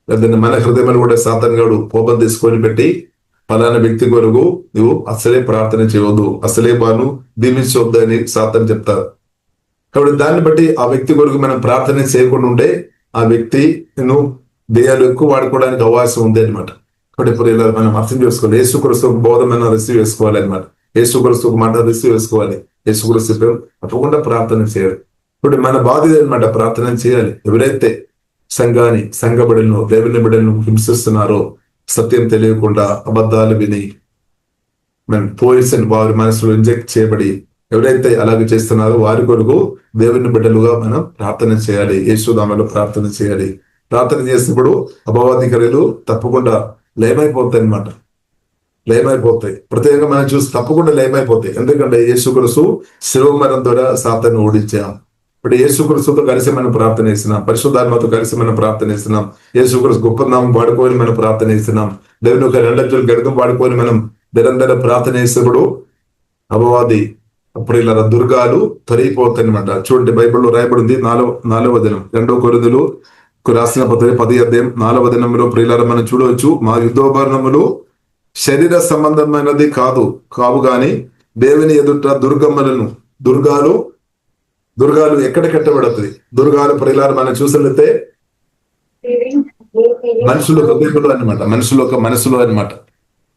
లేదంటే మన హృదయంలో కూడా సాతాను గాడు కోపం తీసుకొని పెట్టి ఫలానా వ్యక్తి కొరకు నువ్వు అసలే ప్రార్థన చేయవద్దు, అసలే వాను దీవించవద్దు అని సాతాను చెప్తారు. కాబట్టి దాన్ని బట్టి ఆ వ్యక్తి కొరకు మనం ప్రార్థన చేయకుండా ఉంటే ఆ వ్యక్తి దెయ్యాలు ఎక్కువ వాడుకోవడానికి అవకాశం ఉంది అనమాట. కాబట్టి ఇప్పుడు ఇలా మనం అర్థం చేసుకోవాలి. యేసుక్రీస్తు బోధ మనం రిసీవ్ చేసుకోవాలి అనమాట. యేసుక్రీస్తు మాట రిసీవ్ చేసుకోవాలి. యేసుక్రీస్తు తప్పకుండా ప్రార్థన చేయాలి. ఇప్పుడు మన బాధ్యత అనమాట, ప్రార్థన చేయాలి. ఎవరైతే సంఘ బిడ్డలను, దేవుని బిడ్డలను హింసిస్తున్నారో, సత్యం తెలియకుండా అబద్ధాలు విని పోయిసన్ వారి మనసులో ఇంజెక్ట్ చేయబడి ఎవరైతే అలాగే చేస్తున్నారో వారి కొరకు దేవుని బిడ్డలుగా మనం ప్రార్థన చేయాలి. యేసునామములో ప్రార్థన చేయాలి. ప్రార్థన చేసినప్పుడు అపవాది క్రియలు తప్పకుండా లయమైపోతాయి అనమాట. లయమైపోతాయి. ప్రత్యేకంగా మనం చూసి తప్పకుండా లయమైపోతాయి. ఎందుకంటే యేసుక్రీస్తు శిలువ మరణం ద్వారా సాతాను ఓడించాం. ఇప్పుడు యేసుక్రీస్తుతో కలిసి మనం ప్రార్థన చేస్తున్నాం, పరిశుద్ధాత్మతో కలిసి మనం ప్రార్థన చేస్తున్నాం, యేసుక్రీస్తు గొప్ప నామం వాడుకొని మనం ప్రార్థన చేస్తున్నాం, దేవుని యొక్క రెండంచులు గడకం వాడుకొని మనం నిరంతరం ప్రార్థన చేసినప్పుడు అపవాది అప్పుడు ఇలా దుర్గాలు తొలగిపోతాయి అనమాట. చూడండి బైబిల్లో రాయబడింది 4వ దినం 2 కొరింథీయులు రాసిన పత్రిక 10వ అధ్యాయంలో ప్రియులారా మనం చూడవచ్చు. మా యుద్ధోపకరణములు శరీర సంబంధమైనది కావు గాని దేవుని ఎదుట దుర్గాలు ఎక్కడ కట్టబడుతుంది? దుర్గాలు ప్రియులారా మనం చూసినట్లయితే మనుషులు హృదయంలో అనమాట, మనసులో అనమాట,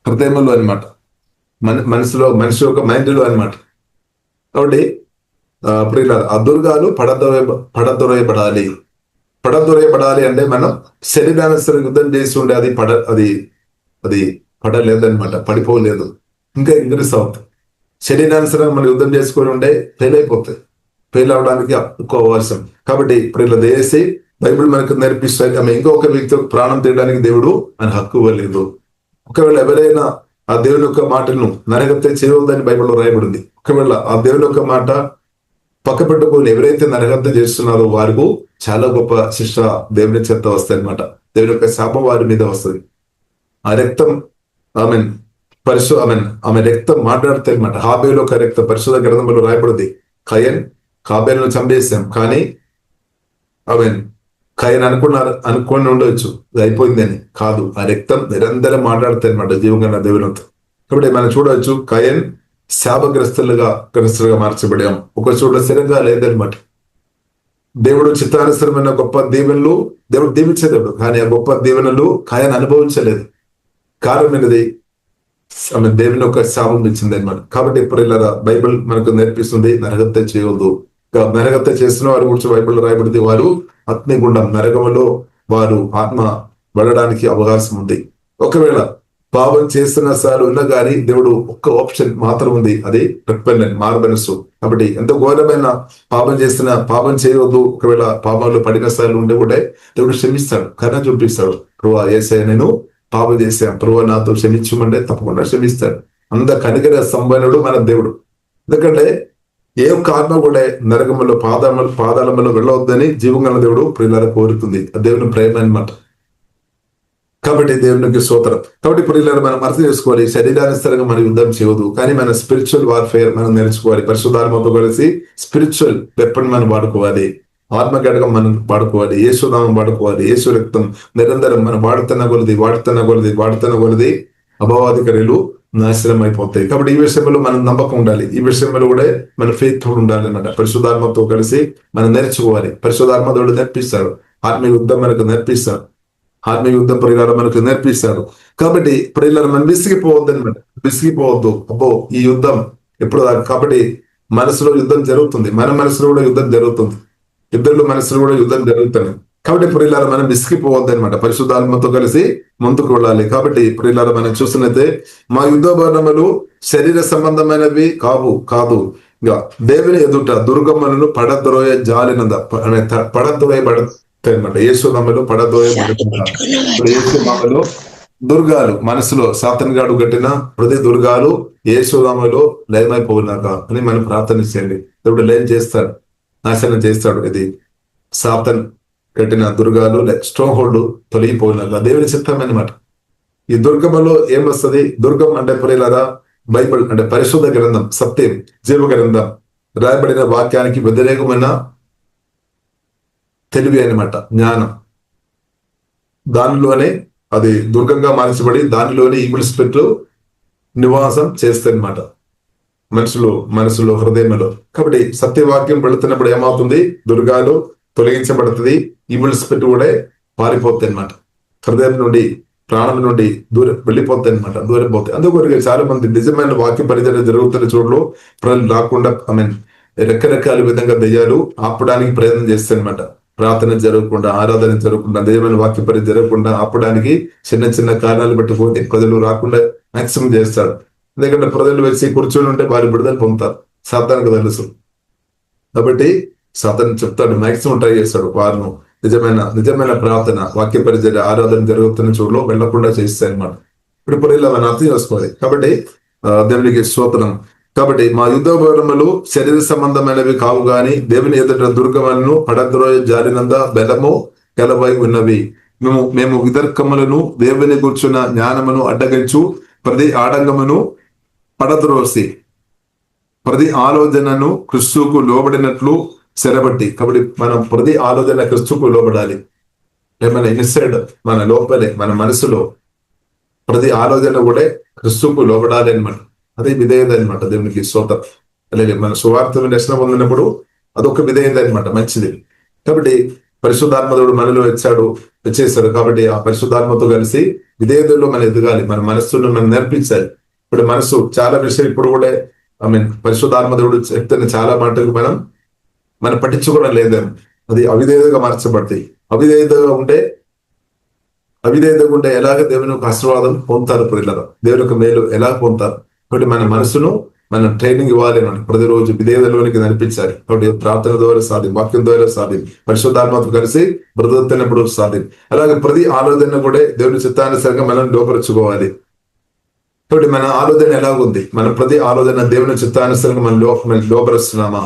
హృదయంలో అనమాట, మనిషి యొక్క మైండ్లో అనమాట. కాబట్టి ప్రియులారా, ఆ దుర్గాలు పడదొరయబడాలి అంటే మనం శరీరానుసరి యుద్ధం చేసి ఉండే అది పడలేదనమాట, పడిపోలేదు, ఇంకా ఇంక్రీస్ అవుతుంది. శరీరానుసరంగా మనం యుద్ధం చేసుకొని ఉంటే ఫెయిల్ అవడానికి ఎక్కువ అవకాశం. కాబట్టి ప్రియుల దయచేసి బైబిల్ మనకు నేర్పిస్తుంది, ఆమె ఇంకొక వ్యక్తి ప్రాణం తీయడానికి దేవుడు ఆయన హక్కు ఇవ్వలేదు. ఒకవేళ ఎవరైనా ఆ దేవుని యొక్క మాటను నరగతే చేయవద్దని బైబిల్లో రాయబడింది. ఒకవేళ ఆ దేవుని యొక్క మాట పక్క పెట్టుకొని ఎవరైతే నరగత చేస్తున్నారో వారికి చాలా గొప్ప శిక్ష దేవుని చేత వస్తాయి అనమాట. దేవుని యొక్క శాపం వారి మీద వస్తుంది. ఆ రక్తం ఆమె రక్తం మాట్లాడితే అనమాట. హాబేలు ఒక రక్తం పరిశుద్ధ గ్రంథంలో రాయబడింది. హాబేలును చంపేశాం, కానీ కయన్ అనుకుని ఉండవచ్చు అది అయిపోయిందని. కాదు, ఆ రక్తం నిరంతరం మాట్లాడుతాయి అనమాట జీవంగా దేవునితో. కాబట్టి మనం చూడవచ్చు, కయన్ శాపగ్రస్తులుగా మార్చబడాం. ఒక చోట స్థిరంగా లేదనమాట. దేవుడు చిత్తానుసరమైన గొప్ప దీవెనలు దేవుడు దీవించే దేవుడు, కానీ ఆ గొప్ప దీవెనలు కయన్ అనుభవించలేదు. కారణమైనది ఆమె దేవుని యొక్క శాపం ఇచ్చింది అనమాట. కాబట్టి ప్రియులారా, బైబిల్ మనకు నేర్పిస్తుంది నరహత్య చేయవద్దు. నరహత్య చేసిన వారి గురించి బైబిల్ రాయబడింది, వారు అగ్నిగుండం నరకములో వారు ఆత్మ పడడానికి అవకాశం ఉంది. ఒకవేళ పాపం చేస్తున్న సార్లు ఉన్నా కానీ దేవుడు ఒక్క ఆప్షన్ మాత్రం ఉంది, అది రిపెంటెంట్, మారుమనస్సు. కాబట్టి ఎంత ఘోరమైన పాపం చేయవద్దు. ఒకవేళ పాపంలో పడిన సార్లు ఉండే కూడా దేవుడు క్షమిస్తాడు, కరుణ చూపిస్తాడు. ప్రభువా యేసయ్యా, నేను పాపం చేశాను, ప్రభువా నాతో క్షమించమంటే తప్పకుండా క్షమిస్తాడు. అంత కనికర సంపన్నుడు మన దేవుడు. ఎందుకంటే ఏ ఒక్క ఆత్మ కూడా నరకములో పాదాళములో వెళ్ళవద్దని జీవంగల దేవుడు ప్రియులారా కోరుతుంది. దేవుని ప్రేమ అన్నమాట. కాబట్టి దేవునికి స్తోత్రం. కాబట్టి ప్రియులారా, మనం అర్థం చేసుకోవాలి, శరీరానుసారంగా మనం యుద్ధం చేయవద్దు, కానీ మన స్పిరిచువల్ వార్ఫేర్ మనం నేర్చుకోవాలి. పరిశుద్ధాత్మతో కలిసి స్పిరిచువల్ వెపన్ మనం వాడుకోవాలి. ఆత్మఘటకం మనం వాడుకోవాలి, యేసునామం వాడుకోవాలి, యేసు రక్తం నిరంతరం మనం వాడుతున్న కొలది అభావాధికారులు నాశనం అయిపోతాయి. కాబట్టి ఈ విషయంలో మనం నమ్మకం ఉండాలి. ఈ విషయంలో కూడా మన ఫెయిత్ ఉండాలి అన్నమాట. పరిశుద్ధాత్మతో కలిసి మనం నేర్చుకోవాలి. పరిశుద్ధాత్మతోడు నేర్పిస్తాడు, ఆత్మీయ యుద్ధం మనకు నేర్పిస్తాడు, ఆత్మీయ యుద్ధం ప్రియులారా మనకు నేర్పిస్తాడు. కాబట్టి ప్రియులారా, మనం విసిగిపోవద్దు అనమాట. విసిగిపోవద్దు, అబ్బో ఈ యుద్ధం ఎప్పుడు. కాబట్టి మనసులో యుద్ధం జరుగుతుంది, మన మనసులో కూడా యుద్ధం జరుగుతుంది, ఇద్దరు మనసులో కూడా యుద్ధం జరుగుతుంది. కాబట్టి ప్రియులారా, మనం విసిగిపోవద్దు అనమాట. పరిశుద్ధాత్మతో కలిసి ముందుకు వెళ్ళాలి. కాబట్టి ప్రియులారా, మనం చూస్తున్నట్టే మా యుద్ధోపకరణములు శరీర సంబంధమైనవి కాదు ఇంకా దేవుని ఎదుట దుర్గమ్మలను పడద్రోయ జాలినంద పడద్రోయబడతాయి అనమాట. యేసునామములో పడద్రోయబడుతున్నారు. యేసునామములో దుర్గాలు మనసులో సాతాను గాడు కట్టిన ప్రతి దుర్గాలు యేసునామములో లయమైపోయినాక అని మనం ప్రార్థన చేయండి. దేవుడు లయం చేస్తాడు, నాశనం చేస్తాడు. ఇది సాతాను కట్టిన దుర్గాలు స్ట్రాంగ్ హోల్డ్ తొలగిపోయినాక దేవుని చిత్తం అనమాట. ఈ దుర్గములో ఏమొస్తుంది? దుర్గం అంటే ప్రియులారా, బైబిల్ అంటే పరిశుద్ధ గ్రంథం, సత్యం, జీవ గ్రంథం, రాయబడిన వాక్యానికి వ్యతిరేకమైన తెలివి అనమాట, జ్ఞానం. దానిలోనే అది దుర్గంగా మార్చబడి దానిలోనే ఈవిల్ స్పిరిట్ నివాసం చేస్తాయి అనమాట మనసులో హృదయంలో. కాబట్టి సత్యవాక్యం వెళుతున్నప్పుడు ఏమవుతుంది? దుర్గాలు తొలగించబడుతుంది, ఈవిల్ స్పిరిట్ కూడా పారిపోతాయి అనమాట. హృదయం నుండి, ప్రాణం నుండి దూరం వెళ్ళిపోతాయి అనమాట, దూరం పోతాయి. అందుకొరకు చాలా మంది నిజమైన వాక్య పరిచయం జరుగుతున్న చోట్ల ప్రజలు రాకుండా రకరకాల విధంగా దయ్యాలు ఆపడానికి ప్రయత్నం చేస్తాయి అనమాట. ప్రార్థన జరగకుండా, ఆరాధన జరగకుండా, దైవమైన వాక్య పరిచయం జరగకుండా ఆపడానికి చిన్న చిన్న కారణాలు పెట్టుకొని ప్రజలు రాకుండా మాక్సిమం చేస్తాడు. ఎందుకంటే ప్రజలు వచ్చి కూర్చొని ఉంటే వారి విడుదల పొందుతారు, సాతానుకు తెలుసు. కాబట్టి సాతాను చెప్తాడు, మాక్సిమం ట్రై చేస్తాడు వారిను నిజమైన ప్రార్థన, వాక్య పరిచర్య, ఆరాధన జరుగుతున్న చోట్లో వెళ్లకుండా చేస్తాయి అన్నమాట. ఇప్పుడు ఇలా మనం అర్థం చేసుకోవాలి. కాబట్టి దేవునికి స్తోత్రం. కాబట్టి మా యుద్ధోపకరణములు శరీర సంబంధమైనవి కావు గాని దేవుని ఎదుట దుర్గములను పడద్రోయ జారినంద బలము గలవై ఉన్నవి. మేము వితర్కములను దేవుని కూర్చున్న జ్ఞానమును అడ్డగించు ప్రతి ఆడంగమును పడద్రోసి ప్రతి ఆలోచనను క్రీస్తుకు లోబడినట్లు సెరబట్టి. కాబట్టి మనం ప్రతి ఆలోచన క్రీస్తుకు లోబడాలి. ఏమైనా ఇన్సైడ్ మన లోపలే, మన మనసులో ప్రతి ఆలోచన కూడా క్రీస్తుకు లోబడాలి అనమాట. అదే విధేయత అనమాట. దేవునికి స్తోత్రం. అలాగే మన సువార్త దర్శనం పొందినప్పుడు అదొక విధేయత అనమాట, మంచిది. కాబట్టి పరిశుద్ధాత్మదేవుడు మనలో వచ్చాడు, చేశారు. కాబట్టి ఆ పరిశుద్ధాత్మతో కలిసి విధేయతలో మనం ఎదగాలి, మన మనస్సును మనం నేర్పించాలి. ఇప్పుడు మనసు చాలా విషయం ఇప్పుడు కూడా పరిశుద్ధాత్మ దేవుడు చెప్తున్న చాలా మాటలు మనం పట్టించుకోవడం లేదేమో. అది అవిధేయతగా మార్చబడతాయి. అవిధేయతగా ఉంటే ఎలాగ దేవుని యొక్క ఆశీర్వాదం పొందుతారు పిల్లలు, దేవుని యొక్క మేలు ఎలా పొందుతారు. కాబట్టి మన మనసును మనం ట్రైనింగ్ ఇవ్వాలి, మనం ప్రతిరోజు విధేయతలోనికి నడిపించాలి. కాబట్టి ప్రార్థన ద్వారా సాధ్యం, వాక్యం ద్వారా సాధ్యం, పరిశుద్ధాత్మతో కలిసి బ్రతుకుతున్నప్పుడు సాధ్యం. అలాగే ప్రతి ఆలోచన కూడా దేవుని చిత్తానుసారంగా మనం లోపరుచుకోవాలి. కాబట్టి మన ఆలోచన ఎలాగుంది, మన ప్రతి ఆలోచన దేవుని చిత్తానుసారంగా మనం లోపరుస్తున్నామా,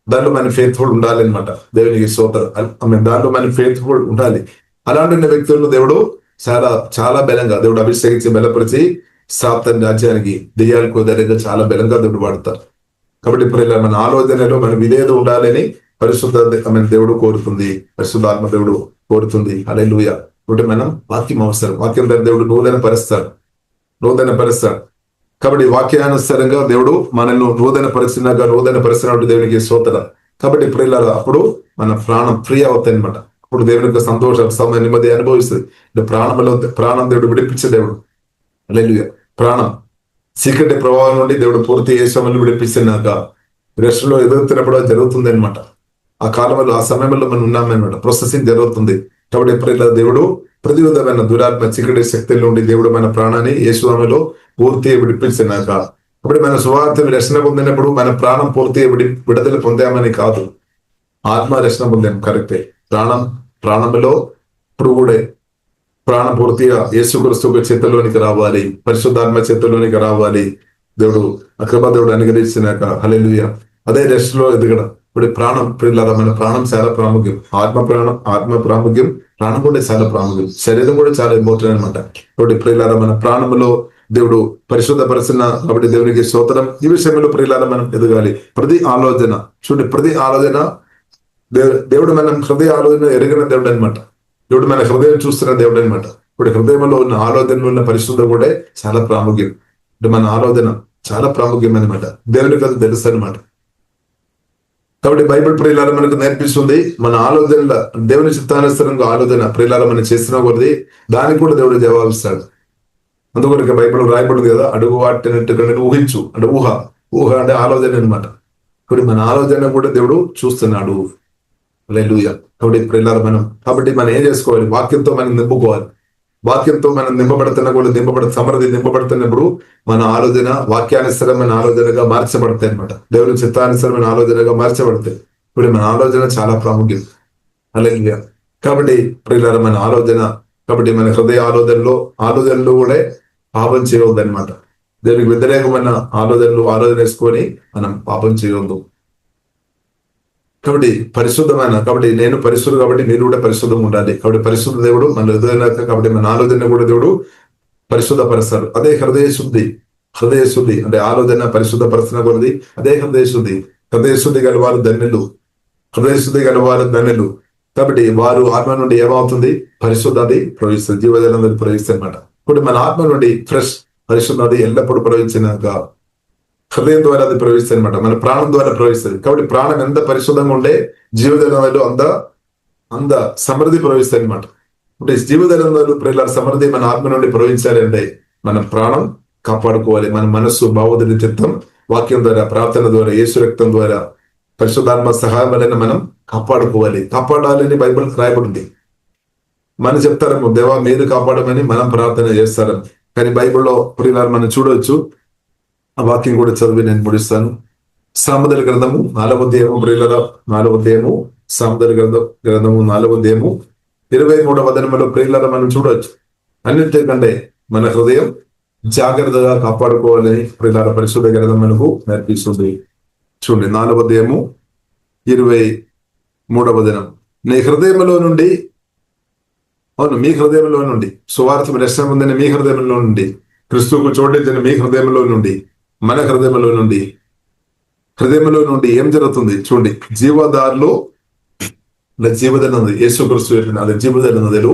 దాంట్లో మన ఫెయిత్ఫుల్ ఉండాలి అనమాట. దేవునికి స్తోత్రం. దాంట్లో మన ఫెయిత్ఫుల్ ఉండాలి. అలాంటి వ్యక్తులను దేవుడు చాలా చాలా బలంగా దేవుడు అభిషేకించి బలపరిచి సాతాను రాజ్యానికి దెయ్యాలకు ధైర్యంగా చాలా బలంగా దేవుడు వాడతారు. కాబట్టి ఇప్పుడు ఇలా మన ఆలోచనలో మన విధేయత ఉండాలని దేవుడు కోరుతుంది, పరిశుద్ధాత్మ దేవుడు కోరుతుంది. హల్లెలూయా. కాబట్టి మనం వాక్యం అవసరం, వాక్యం ద్వారా దేవుడు నూతన పరుస్తాడు. కాబట్టి వాక్యానుసారంగా దేవుడు మనల్ని నూతన పరిచినట్టు దేవునికి స్తోత్రం. కాబట్టి ఇప్పుడు ఇలా అప్పుడు మన ప్రాణం ఫ్రీ అవుతాయి అనమాట. ఇప్పుడు దేవుని యొక్క సంతోషం, సమయ నెమ్మది అనుభవిస్తుంది. ప్రాణం దేవుడు విడిపించే దేవుడు. హల్లెలూయా. ప్రాణం చీకటి ప్రభావం నుండి దేవుడు పూర్తి యేసుని విడిపిస్తున్నాక రెస్ట్ లో ఎదుగుతున్నప్పుడు జరుగుతుంది అనమాట. ఆ కాలంలో ఆ సమయంలో మనం ఉన్నామన్నమాట, ప్రాసెసింగ్ జరుగుతుంది. కాబట్టి ఎప్పుడైనా దేవుడు ప్రతి విధమైన దురాత్మ చీకటి శక్తుల నుండి దేవుడు మన ప్రాణాన్ని యేసులో పూర్తిగా విడిపించినాక అప్పుడు మన సువార్త రక్షణ పొందినప్పుడు మన ప్రాణం పూర్తిగా విడుదల పొందామని కాదు, ఆత్మ రక్షణ పొందాం. కరెక్టే. ప్రాణంలో ఇప్పుడు కూడా ప్రాణం పూర్తిగా యేసుక్రీస్తు చేతుల్లోనికి రావాలి, పరిశుద్ధాత్మ చేతుల్లోనికి రావాలి. దేవుడు అక్రమ దేవుడు అనుగ్రహించినాక హల్లెలూయా అదే రెస్ట్ లో ఎదగడం. ఇప్పుడు ప్రాణం పిల్లల మన ప్రాణం చాలా ప్రాముఖ్యం. ఆత్మ ప్రాముఖ్యం, ప్రాణం కూడా చాలా ప్రాముఖ్యం, శరీరం కూడా చాలా ఇంపార్టెంట్ అనమాట. కాబట్టి ప్రియులారా మన ప్రాణంలో దేవుడు పరిశుద్ధపరిచిన కాబట్టి దేవునికి స్తోత్రం. ఈ విషయంలో ప్రియులారా మనం ఎదగాలి. ప్రతి ఆలోచన ప్రతి ఆలోచన దేవుడు మన హృదయ ఆలోచన ఎరిగిన దేవుడు అనమాట. దేవుడు మన హృదయం చూస్తున్న దేవుడు అనమాట. ఇప్పుడు హృదయంలో ఉన్న ఆలోచనలో ఉన్న పరిశుద్ధం కూడా చాలా ప్రాముఖ్యం. అంటే మన ఆలోచన చాలా ప్రాముఖ్యం అనమాట, దేవునికి అది తెలుసు అనమాట. కాబట్టి బైబిల్ ప్రియులారా మనకు నేర్పిస్తుంది మన ఆలోచనల దేవుని చిత్తానుసారంగా ఆలోచన ప్రియులారా మనం చేసిన కొద్ది దానికి కూడా దేవుడు జవాబిస్తాడు. అందుకొరకు బైబిల్ రాయబడింది కదా, అడుగు వాటినట్టుగా ఊహించు అంటే ఊహ అంటే ఆలోచన అనమాట. ఇప్పుడు మన ఆలోచన కూడా దేవుడు చూస్తున్నాడు. హల్లెలూయా. కాబట్టి మనం ఏం చేసుకోవాలి, వాక్యంతో మనం నింపుకోవాలి. వాక్యంతో మనం సమృద్ధి నింపబడుతున్నప్పుడు మన ఆలోచన వాక్యానుసరమైన ఆలోచనగా మార్చబడతాయి అనమాట, దేవుని చిత్తానుసరమైన ఆలోచనగా మార్చబడతాయి. ఇప్పుడు మన ఆలోచన చాలా ప్రాముఖ్యం. హల్లెలూయా. కాబట్టి ప్రియులారా మన ఆలోచన, కాబట్టి మన హృదయ ఆలోచనలు కూడా పాపం చేయవద్దు అనమాట. దేవునికి వ్యతిరేకమైన ఆలోచన వేసుకొని మనం పాపం చేయవద్దు. కాబట్టి కాబట్టి నేను పరిశుద్ధుడు, కాబట్టి మీరు కూడా పరిశుద్ధం ఉండాలి. కాబట్టి పరిశుద్ధ దేవుడు మన హృదయనాక, కాబట్టి మన ఆలోచన కూడా దేవుడు పరిశుద్ధపరుస్తాడు. అదే హృదయ శుద్ధి అంటే ఆలోచన పరిశుద్ధపరచిన కొలది అదే హృదయ శుద్ధి గలవారు ధన్యులు. కాబట్టి వారు ఆత్మ నుండి ఏమవుతుంది, పరిశుద్ధది ప్రవహిస్తుంది, జీవజలం ప్రవహిస్తుంది అనమాట. ఇప్పుడు మన ఆత్మ నుండి ఫ్రెష్ పరిశుద్ధది ఎల్లప్పుడూ ప్రవహించినాక హృదయం ద్వారా అది ప్రవహిస్తుంది అనమాట, మన ప్రాణం ద్వారా ప్రవహిస్తుంది. కాబట్టి ప్రాణం ఎంత పరిశుద్ధంగా ఉండే జీవజలంలో అంత సమృద్ధి ప్రవహిస్తుంది అనమాట. అంటే జీవజలంలో ప్రియుల సమృద్ధి మన ఆత్మ నుండి ప్రవహించాలి అంటే మనం ప్రాణం కాపాడుకోవాలి. మన మనస్సు, భావోదరి, చిత్తం వాక్యం ద్వారా, ప్రార్థన ద్వారా, యేసు రక్తం ద్వారా, పరిశుద్ధాత్మ సహాయం వలన మనం కాపాడాలని బైబిల్ రాయబడింది. మనం చెప్తారేమో దేవా మీరు కాపాడమని మనం ప్రార్థన చేస్తారని, కానీ బైబిల్లో ప్రియులారా మనం చూడవచ్చు. ఆ వాక్యం కూడా చదివి నేను ముడిస్తాను. సామెతల గ్రంథము 4వ అధ్యాయము ప్రియులారా, 4వ అధ్యాయము సామెతల గ్రంథము 4వ అధ్యాయము 23వ వచనములో ప్రియులారా మనం చూడవచ్చు. అన్నిటికంటే మన హృదయం జాగ్రత్తగా కాపాడుకోవాలని ప్రియులారా పరిశుద్ధ గ్రంథం మనకు నేర్పిస్తుంది. చూడండి 4వ అధ్యాయము 23వ వచనం. మీ హృదయంలో నుండి సువార్త రక్షణ పొందిన మీ హృదయంలో నుండి, క్రీస్తుకు చోటించిన మీ హృదయంలో నుండి, మన హృదయంలో నుండి ఏం జరుగుతుంది చూడండి. జీవదారులు జీవదల నది, యేసుక్రీస్తు అదే జీవదల నదులు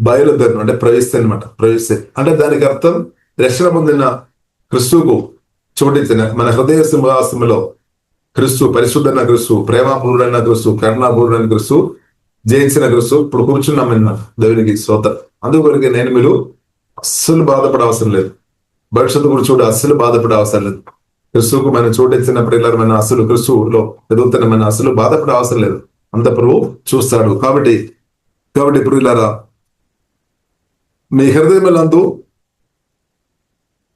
బయలుదేరు అంటే ప్రవహిస్తాయి అనమాట. అంటే దానికి అర్థం రక్షణ పొందిన క్రీస్తుకు చోటించిన మన హృదయ సింహాసనంలో క్రీస్తు, పరిశుద్ధన క్రీస్తు, ప్రేమపూర్ణైన క్రీస్తు, కరుణాపూర్ణైన క్రీస్తు జయించిన క్రీస్తు ఇప్పుడు కూర్చున్నామన్నమాట. దేవునికి స్తోత్రం. అందుకొరికి నేను మీరు అస్సలు బాధపడే అవసరం లేదు. భవిష్యత్తు గురించి కూడా అస్సలు బాధపడే అవసరం లేదు. క్రిస్తువుకు మనం చోటించిన ప్రియులారా, మన అసలు క్రిస్తువులో ఎదుగుతున్న మన అసలు బాధపడే అవసరం లేదు. అంత ప్రభు చూస్తాడు. కాబట్టి ప్రియులారా, మీ హృదయములందు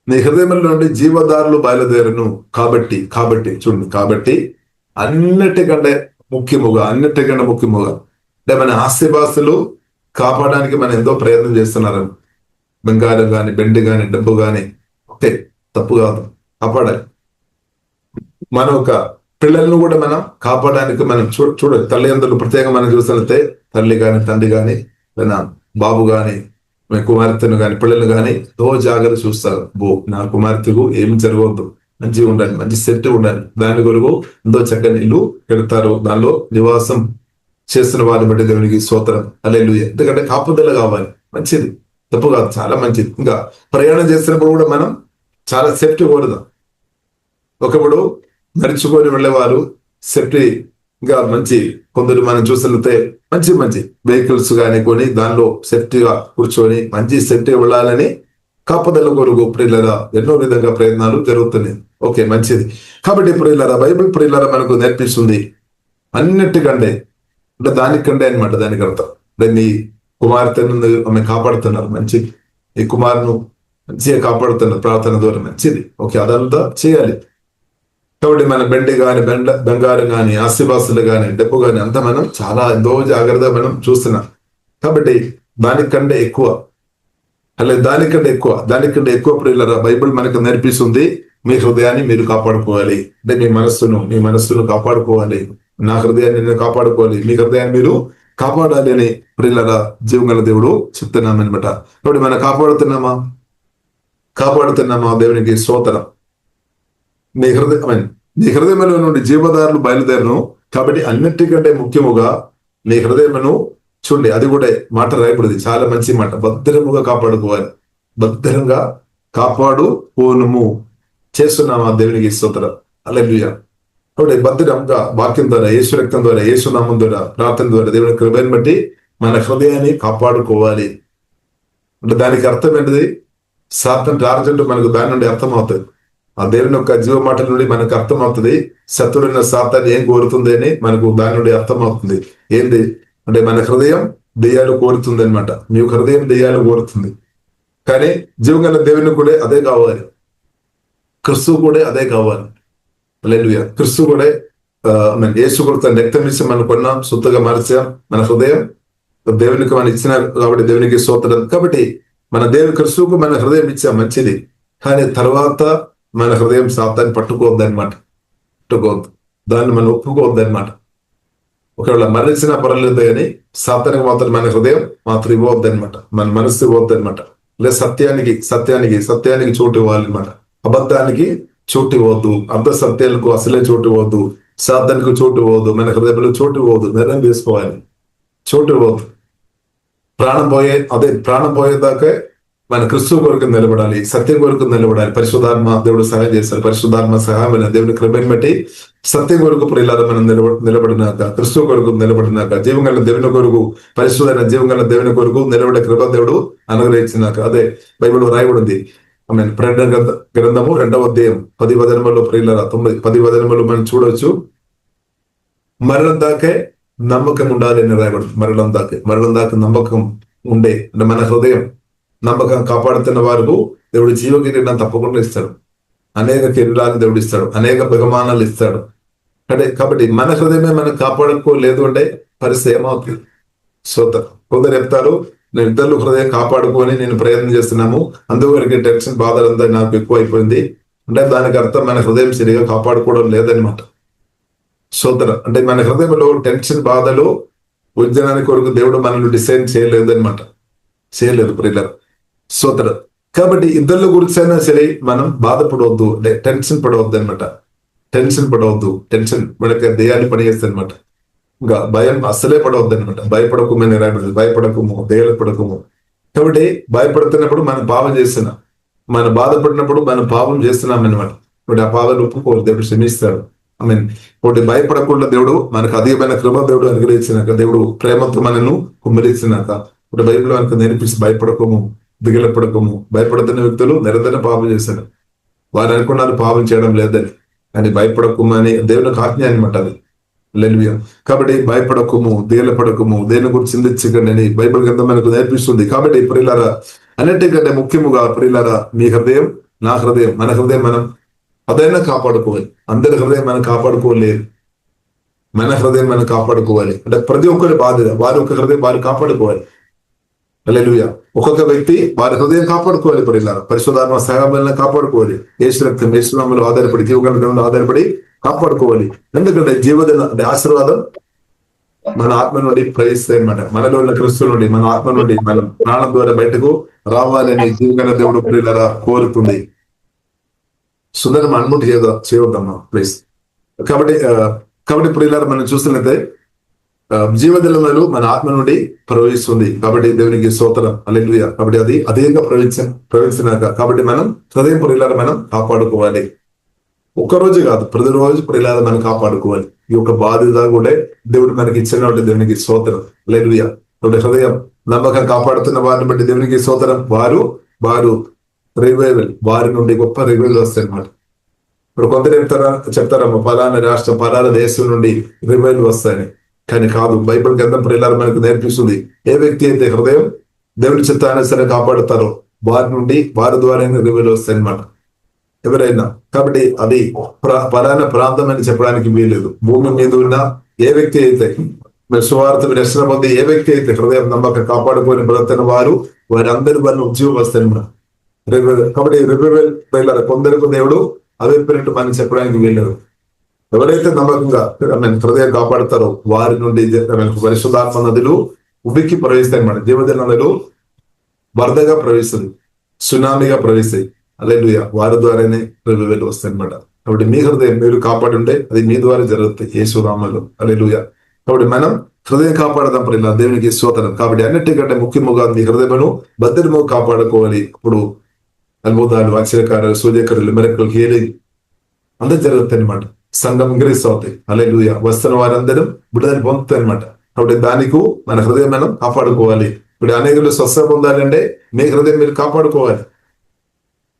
నీ హృదయముల నుండి జీవదారులు బయలుదేరును. కాబట్టి చూడండి, కాబట్టి అన్నిటికంటే ముఖ్యముగా అంటే మన ఆస్తిపాస్తులు కాపాడడానికి మనం ఎంతో ప్రయత్నం చేస్తున్నారు. బంగారం కానీ, బెండి కానీ, డబ్బు కానీ, ఓకే, తప్పు కాదు, కాపాడాలి. మన ఒక పిల్లలను కూడా మనం కాపాడడానికి మనం చూడాలి. తల్లిదండ్రులు ప్రత్యేకంగా మనం చూసినట్లయితే తల్లి కానీ, తండ్రి కానీ, లేదా బాబు కానీ, కుమార్తెను కానీ, పిల్లలు కానీ ఎంతో జాగ్రత్త చూస్తారు. నా కుమార్తెకు ఏమి జరగవద్దు, మంచిగా ఉండాలి, మంచి సెట్ ఉండాలి. దాని కొరకు ఎంతో చక్కని ఇల్లు పెడతారు. దానిలో నివాసం చేస్తున్న వారిని బట్టి దేవునికి స్తోత్రం, హల్లెలూయా. ఎందుకంటే కాపుదల కావాలి, మంచిది, తప్పు కాదు, చాలా మంచిది. ఇంకా ప్రయాణం చేస్తున్నప్పుడు కూడా మనం చాలా సేఫ్టీ కోరుదాం. ఒకప్పుడు నడుచుకొని వెళ్ళేవారు సేఫ్టీ ఇంకా మంచి, కొందరు మనం చూసినట్లయితే మంచి వెహికల్స్ కానీ కొని దానిలో సేఫ్టీగా కూర్చొని మంచి సేఫ్టీ వెళ్ళాలని కాపుదల కొరకు ప్రియులారా ఎన్నో విధంగా ప్రయత్నాలు జరుగుతున్నాయి. ఓకే, మంచిది. కాబట్టి ప్రియులారా, బైబిల్ ప్రియులారా మనకు నేర్పిస్తుంది అన్నిటికంటే, అంటే దానికంటే అనమాట. దానికి అర్థం అంటే నీ కుమార్తెను ఆమె కాపాడుతున్నారు, మంచిది. ఈ కుమారును మంచిగా కాపాడుతున్నారు ప్రార్థన ద్వారా, మంచిది. ఓకే, అదంతా చేయాలి. కాబట్టి మన బెండి కానీ, బంగారం కానీ, ఆస్తిపాస్తులు కానీ, డబ్బు కానీ అంతా మనం చాలా ఎంతో జాగ్రత్తగా మనం చూస్తున్నాం. కాబట్టి దానికంటే ఎక్కువ ప్రియులారా, బైబిల్ మనకు నేర్పిస్తుంది మీ హృదయాన్ని మీరు కాపాడుకోవాలి. అంటే మీ మనస్సును కాపాడుకోవాలి. నా హృదయాన్ని నేను కాపాడుకోవాలి, మీ హృదయాన్ని మీరు కాపాడాలి అని ప్రియులారా జీవగల దేవుడు చెప్తున్నామన్నమాట. కాబట్టి మనం కాపాడుతున్నామా దేవునికి స్తోత్రం. నీ హృదయంలో నుండి జీవదారులు బయలుదేరను. కాబట్టి అన్నిటికంటే ముఖ్యముగా నీ హృదయమును చూడండి, అది కూడా మాట రాయబడింది, చాలా మంచి మాట. భద్రముగా కాపాడుకోవాలి, భద్రంగా కాపాడుకోనుము. చేస్తున్నామా దేవునికి స్తోత్రం, హల్లెలూయా. కాబట్టి భద్రంగా వాక్యం ద్వారా, యేసు రక్తం ద్వారా, యేసు నామం ద్వారా, ప్రార్థన ద్వారా, దేవుని కృపను బట్టి మన హృదయాన్ని కాపాడుకోవాలి. అంటే దానికి అర్థం ఏంటిది? సాతాను టార్గెట్ మనకు దాని నుండి అర్థమవుతుంది. ఆ దేవుని యొక్క జీవ మాటల నుండి మనకు అర్థమవుతుంది శత్రుడైన సాతాను ఏం కోరుతుంది అని మనకు దాని నుండి అర్థమవుతుంది. ఏంది అంటే మన హృదయం దెయ్యాలు కోరుతుంది అనమాట. మీ హృదయం దెయ్యాలు కోరుతుంది. కానీ జీవగల దేవుని కూడా అదే కావాలి, క్రిస్తువు కూడా అదే కావాలి. హల్లెలూయా. క్రిస్తువు కూడా యేసు కొడుకు రక్తం ఇచ్చి మనం కొన్నాం, సొత్తుగా మార్చాం. మన హృదయం దేవునికి మనం ఇచ్చిన కాబట్టి దేవునికి స్తోత్రం. కాబట్టి మన దేవుని క్రిస్తువుకు మన హృదయం ఇచ్చాం, మంచిది. కానీ తర్వాత మన హృదయం సాతాన్ని పట్టుకోవద్దు అనమాట, దాన్ని మనం ఒప్పుకోవద్దు అనమాట. ఒకవేళ మరణించినా పర్వాలేదు కానీ సాతానికి మాత్రం మన హృదయం మాత్రం ఇవ్వద్దు అనమాట, మన మనస్సు ఇవ్వద్దు అనమాట. లేదా సత్యానికి చోటు ఇవ్వాలన్నమాట, అబద్ధానికి చోటు ఇవ్వద్దు, అర్ధ సత్యాలకు అసలే చోటు ఇవ్వద్దు, సాతానికి చోటు ఇవ్వద్దు, మన హృదయంలో చోటు ఇవ్వద్దు. నిర్ణయం తీసుకోవాలి, చోటు ఇవ్వద్దు. ప్రాణం పోయేదాకా మన క్రిస్తువు కొరకు నిలబడాలి, సత్యం కొరకు నిలబడాలి. పరిశుద్ధాత్మ దేవుడు సహాయం చేస్తారు. పరిశుద్ధాత్మ సహాయం దేవుని కృపను బట్టి సత్యం కొరకు ప్రియులారా మనం నిలబడినాక, క్రిస్తువు కొరకు నిలబడినాక, జీవంగల దేవుని కొరకు, పరిశుద్ధమైన జీవంగల దేవుని కొరకు నిలబడే కృప దేవుడు అనుగ్రహించినాక, అదే బైబిల్ రాయబడింది. ప్రకటన గ్రంథము 2వ అధ్యాయం 10 వచనములో ప్రియులారా 10 వచనములు మనం చూడవచ్చు. మరణం దాకే నమ్మకం ఉండాలి అని రాయబడింది. మరణం దాకా నమ్మకం ఉండే అంటే మన హృదయం నమ్మకం కాపాడుతున్న వారు దేవుడు జీవ కిరీటం తప్పకుండా ఇస్తాడు, అనేక కిరీటాలు దేవుడు ఇస్తాడు, అనేక బహుమానాలు ఇస్తాడు. కాబట్టి మన హృదయమే మనం కాపాడుకోలేదు అంటే పరిస్థితి ఏమవుతుంది? కొందరు చెప్తారు, నేను ఇద్దరు హృదయం కాపాడుకొని నేను ప్రయత్నం చేస్తున్నాము, అందువరకు టెన్షన్ బాధలంతా నాకు ఎక్కువ అయిపోయింది అంటే దానికి అర్థం మన హృదయం సరిగా కాపాడుకోవడం లేదనమాట. అంటే మన హృదయంలో టెన్షన్ బాధలు ఉద్యమానికి కొరకు దేవుడు మనల్ని డిసైన్ చేయలేదు ప్రియులారా. కాబట్టి ఇద్దరు గురించి అయినా సరే మనం బాధపడవద్దు, టెన్షన్ పడవద్దు అనమాట. టెన్షన్ మనకి దెయ్యాన్ని పనిచేస్తుంది అనమాట. ఇంకా భయం అస్సలే పడవద్దు అనమాట. భయపడకమని రాయబడింది, భయపడకము, దెయ్యాలు పడకము. కాబట్టి భయపడుతున్నప్పుడు మనం పాపం చేస్తున్నాం, మనం బాధపడినప్పుడు మనం పాపం చేస్తున్నాం అనమాట. ఇప్పుడు ఆ పాపం ఒప్పుకోరు, దేవుడు క్షమిస్తాడు. ఒకటి భయపడకుండా దేవుడు మనకు అధికమైన కృప దేవుడు అనుగ్రహించినాక, దేవుడు ప్రేమతో మనను కుమ్మరించినాక, ఇప్పుడు బైబిల్ మనకు నేర్పిస్తే భయపడకము, దిగులపడకము. భయపడుతున్న వ్యక్తులు నిరంతరం పాపం చేశారు. వారు అనుకున్నారు పాపం చేయడం లేదని, కానీ భయపడకము అని దేవునికి ఆజ్ఞ అనమాట అది. హల్లెలూయా. కాబట్టి భయపడకము, దిగులపడకము, దేని గురించి చింతించకండి అని బైబిల్ గ్రంథం మనకు నేర్పిస్తుంది. కాబట్టి ప్రియులారా, అన్నిటికంటే ముఖ్యముగా ప్రియులారా, మీ హృదయం, నా హృదయం, మన హృదయం మనం అదైనా కాపాడుకోవాలి. అందరి హృదయం మనం కాపాడుకోలేదు, మన హృదయం మనం కాపాడుకోవాలి. అంటే ప్రతి ఒక్కరి బాధ్యత, వారి ఒక హృదయం వారు కాపాడుకోవాలి. హల్లెలూయా. ఒక్కొక్క వ్యక్తి వారి హృదయం కాపాడుకోవాలి. ప్రియులారా, పరిశుద్ధాత్మ సహాయం కాపాడుకోవాలి. యేసు రక్తం, యేసు నామములో ఆధారపడి, జీవగ్రంథంలో ఆధారపడి కాపాడుకోవాలి. ఎందుకంటే జీవజన అంటే ఆశీర్వాదం మన ఆత్మ నుండి ప్రవేశిస్తాయి అనమాట. మనలో ఉన్న క్రీస్తు నుండి, మన ఆత్మ నుండి, మన ప్రాణం ద్వారా బయటకు రావాలని జీవగల దేవుడు ప్రియులారా కోరుతుంది. సుందరం అనుమతి చేయవద్దమ్మా ప్లీజ్. కాబట్టి ప్రియులారా, మనం చూస్తున్నట్లయితే జీవజలములు మన ఆత్మ నుండి ప్రవహిస్తుంది. కాబట్టి దేవునికి స్తోత్రం, హల్లెలూయా. కాబట్టి అది అధికంగా ప్రవహించినాక, కాబట్టి మనం హృదయం ప్రియులారా మనం కాపాడుకోవాలి. ఒక్కరోజు కాదు, ప్రతిరోజు ప్రియులారా మనం కాపాడుకోవాలి. ఈ యొక్క బాధ్యత కూడా దేవుడు మనకి ఇచ్చినటువంటి దేవునికి స్తోత్రం, హల్లెలూయా. కాబట్టి హృదయం నమ్మకం కాపాడుతున్న వారిని బట్టి దేవునికి స్తోత్రం. వారు రివైవల్, వారి నుండి గొప్ప రివైవల్ వస్తాయి అన్నమాట. ఇప్పుడు కొందరు చెప్తారమ్మా పలానా రాష్ట్రం, పలానా దేశం నుండి రివైవల్ వస్తాయని. కానీ కాదు, బైబిల్ గ్రంథం ప్రియులారా మనకు నేర్పిస్తుంది, ఏ వ్యక్తి అయితే హృదయం దేవుని చిత్తానుసారం కాపాడుతారో వారి నుండి, వారి ద్వారా రివైవల్ వస్తాయి అన్నమాట. ఎవరైనా. కాబట్టి అది పలానా ప్రాంతం అని చెప్పడానికి వీలేదు. భూమి మీద ఉన్న ఏ వ్యక్తి అయితే సువార్త రక్షణ పొంది ఏ వ్యక్తి అయితే హృదయం నమ్మకం కాపాడుకొని బ్రతున్న వారందరూ వారిని ఉద్యోగం వస్తాయి. కాబట్టి రివైవల్ కొందరికి దేవుడు అభిప్రాయం మనం చెప్పడానికి వీలేదు. ఎవరైతే నమ్మకంగా హృదయం కాపాడుతారో వారి నుండి పరిశుద్ధాత్మ నదులు ఉబికి ప్రవేశిస్తాయి అన్నమాట. జీవజల నదులు వరదగా ప్రవేశిస్తుంది, సునామీగా ప్రవేశిస్తాయి. హల్లెలూయా. వారి ద్వారానే రివైవల్ వస్తాయి అన్నమాట. కాబట్టి మీ హృదయం మీరు కాపాడి ఉంటే అది మీ ద్వారా జరుగుతాయి యేసు నామములో. హల్లెలూయా. కాబట్టి మనం హృదయం కాపాడదాం ప్రియుల, దేవునికి స్తోత్రం. కాబట్టి అన్నిటికంటే ముఖ్యముగా మీ హృదయమును భద్రము కాపాడుకోవాలి. ఇప్పుడు అద్భుతాలు, ఆశ్చర్యకారాలు, సూర్యకారులు, మిరకలు, హీలింగ్ అందరూ జరుగుతాయి అనమాట. సంఘం ఇంక్రీస్ అవుతాయి. హల్లెలూయా. వస్తున్న వారందరూ విడుదల పొందుతాయి అనమాట. కాబట్టి దానికి మన హృదయం మనం కాపాడుకోవాలి. ఇప్పుడు అనేకులు స్వస్థ పొందాలంటే మీ హృదయం మీరు కాపాడుకోవాలి.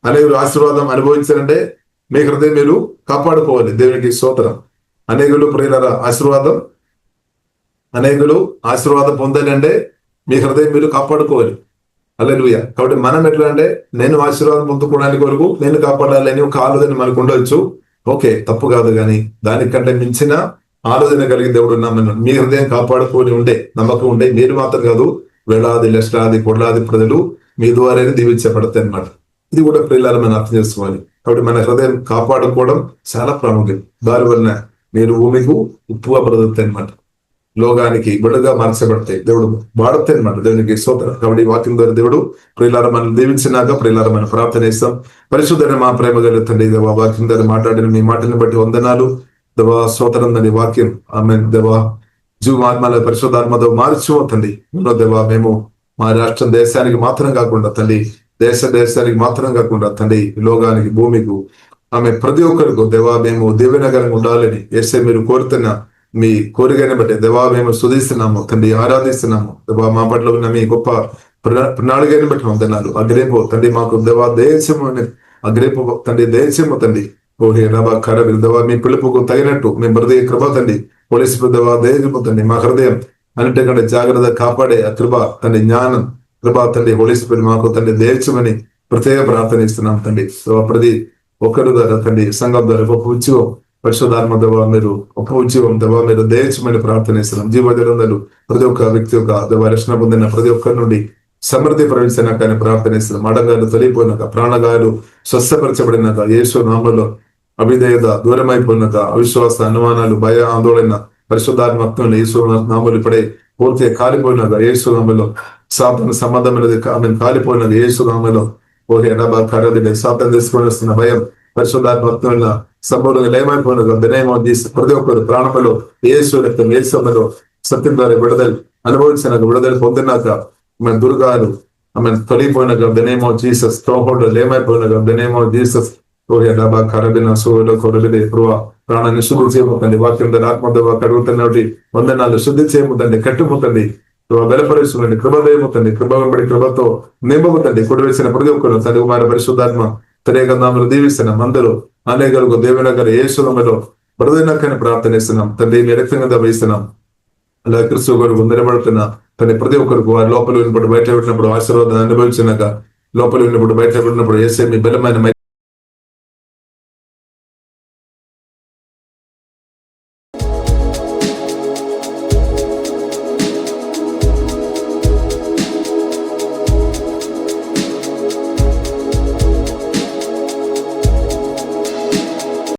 అనేకులు ఆశీర్వాదం అనుభవించాలంటే మీ హృదయం మీరు కాపాడుకోవాలి. దేవునికి స్తోత్రం. అనేకులు ప్రియులారా ఆశీర్వాదం పొందాలంటే మీ హృదయం మీరు కాపాడుకోవాలి. హల్లెలూయా. కాబట్టి మనం ఎట్లా అంటే నేను ఆశీర్వాదం పొందుకోవడానికి వరకు నేను కాపాడాలని ఒక ఆలోచన మనకు ఉండొచ్చు. ఓకే, తప్పు కాదు. కానీ దానికంటే మించిన ఆలోచన కలిగి దేవుడు ఉన్నామని మీ హృదయం కాపాడుకొని ఉండే నమ్మకం ఉండే మీరు మాత్రం కాదు, వేలాది లక్షలాది కోట్లాది ప్రజలు మీ ద్వారానే దీవించబడతాయి అన్నమాట. ఇది కూడా ప్రియులారా మనం అర్థం చేసుకోవాలి. కాబట్టి మన హృదయం కాపాడుకోవడం చాలా ప్రాముఖ్యం. దాని వలన మీరు భూమికి ఉప్పుగా బ్రతుకుతాయి అన్నమాట. లోకానికి బిడ్డగా మార్చబడతాయి. దేవుడు వాడతాయి అన్నమాట. దేవునికి స్తోత్రం. కాబట్టి వాక్యం ద్వారా దేవుడు ప్రియులారా మనం దీవించినాక ప్రియులారా మనం ప్రార్థన చేస్తాం. పరిశుద్ధమైన మా ప్రేమ గల తండ్రి దేవా, వాక్యం ద్వారా మాట్లాడిన మీ మాటలను బట్టి వందనాలు దేవా. స్తోత్రం తండ్రి. వాక్యం ఆమేన్ దేవా. జీవాత్మల పరిశుద్ధాత్మతో మార్చిపోతండి దేవా. మేము మా రాష్ట్రం దేశానికి మాత్రం కాకుండా తండ్రి, దేశానికి మాత్రం కాకుండా తండ్రి, లోకానికి, భూమికి ఆమె ప్రతి ఒక్కరికి దేవా మేము దీవెనకరంగా ఉండాలని యేసే మీరు కోరుతున్న మీ కోరికని బట్టి దేవా మేము స్తుతిస్తున్నాము తండ్రి, ఆరాధిస్తున్నాము దేవా. మా పట్ల ఉన్న మీ గొప్ప ప్రణాళికని బట్టి వందనాలు. అగ్రేపు తండ్రి మాకు దేవా దేశము అగ్రేపు తండ్రి, దేశము తండ్రి ఓహే రబా ఖరబి దేవా మీ పిలుపుకు తగినట్టు మీ హృదయ కృప తండ్రి, పోలీసు దేవా దేశము తండ్రి మా హృదయం అన్నిటికంటే జాగ్రత్త కాపాడే ఆ కృప తండ్రి, జ్ఞానం కృప తండ్రి, పోలీసు మాకు తండ్రి దేశమని ప్రత్యేక ప్రార్థన ఇస్తున్నాం తండ్రి. ప్రతి ఒక్కరు ద్వారా తండ్రి సంఘం ద్వారా గొప్ప ఉద్యోగం పరిశుద్ధాత్మ దేవా మీరు గొప్ప ఉద్యోగం దేవా మీరు దయచేయమని ప్రార్థన ఇస్తున్నాం. జీవజలందరూ ప్రతి ఒక్క వ్యక్తి యొక్క దేవా రక్షణ పొందిన ప్రతి ఒక్కరి నుండి సమృద్ధి ప్రవేశినాక అని ప్రార్థన ఇస్తున్నాం. అడగాలు తొలిపోయినాక, ప్రాణగాలు స్వస్థపరచబడినాక, యేసు నామములో అవిధేయత దూరమైపోయినాక, అవిశ్వాస, అనుమానాలు, భయ, ఆందోళన పరిశుద్ధాత్మత్వంలో యేసు నామములు ఇప్పుడే పూర్తిగా కాలిపోయినాక, యేసు నామములో సాతాను సంబంధం అనేది కాలిపోయినది యేసు నామములో ఓహే రబా ఖరబి సాతాను తీసుకొని వస్తున్న భయం పరిశుద్ధాత్మత్వంలో సంపూర్ణంగా లేమైపోయినాక వినయమో తీసి ప్రతి ఒక్కరు ప్రాణములో యేసు రక్తం, యేసులో సత్యం ద్వారా విడుదల అనుభవించినాక, విడుదల పొందినాక మన దుర్గాలు ఆమె తొలిగిపోయినాక వినయమో జీసస్, తోహోడు లేమైపోయినాక వినయమో జీసస్ డబా కరబిన సోలో కొరబిదే ప్రభా ప్రాణాన్ని శుద్ధి చేయముతండి, వాక్యం ధర ఆత్మదేవ కడుగుతున్నటి వందనాలు శుద్ధి చేయముతండి, కట్టుముతండి, బలపరుస్తుందండి, కృప దయముతండి, కృప వెంబడి కృపతో నింపముతండి. కుడివేసిన ప్రతి ఒక్కరు తల్లి కుమార పరిశుద్ధాత్మ తరేగంధాములు దీవిస్తున్నాం. అందరూ అనేకలకు దేవునగర యేసునామములో ప్రతిదినకని ప్రార్థనిస్తున్నాం తండ్రి. మీ రక్తం కింద వేస్తున్నాం. అలా క్రీస్తు కొరకు నిలబడుతున్న తన ప్రతి ఒక్కరికి వారి లోపల విన్నప్పుడు బయట పెట్టినప్పుడు ఆశీర్వాదాన్ని అనుభవించినాక లోపల విన్నప్పుడు బయట పెట్టినప్పుడు యేసే మీ బలమైన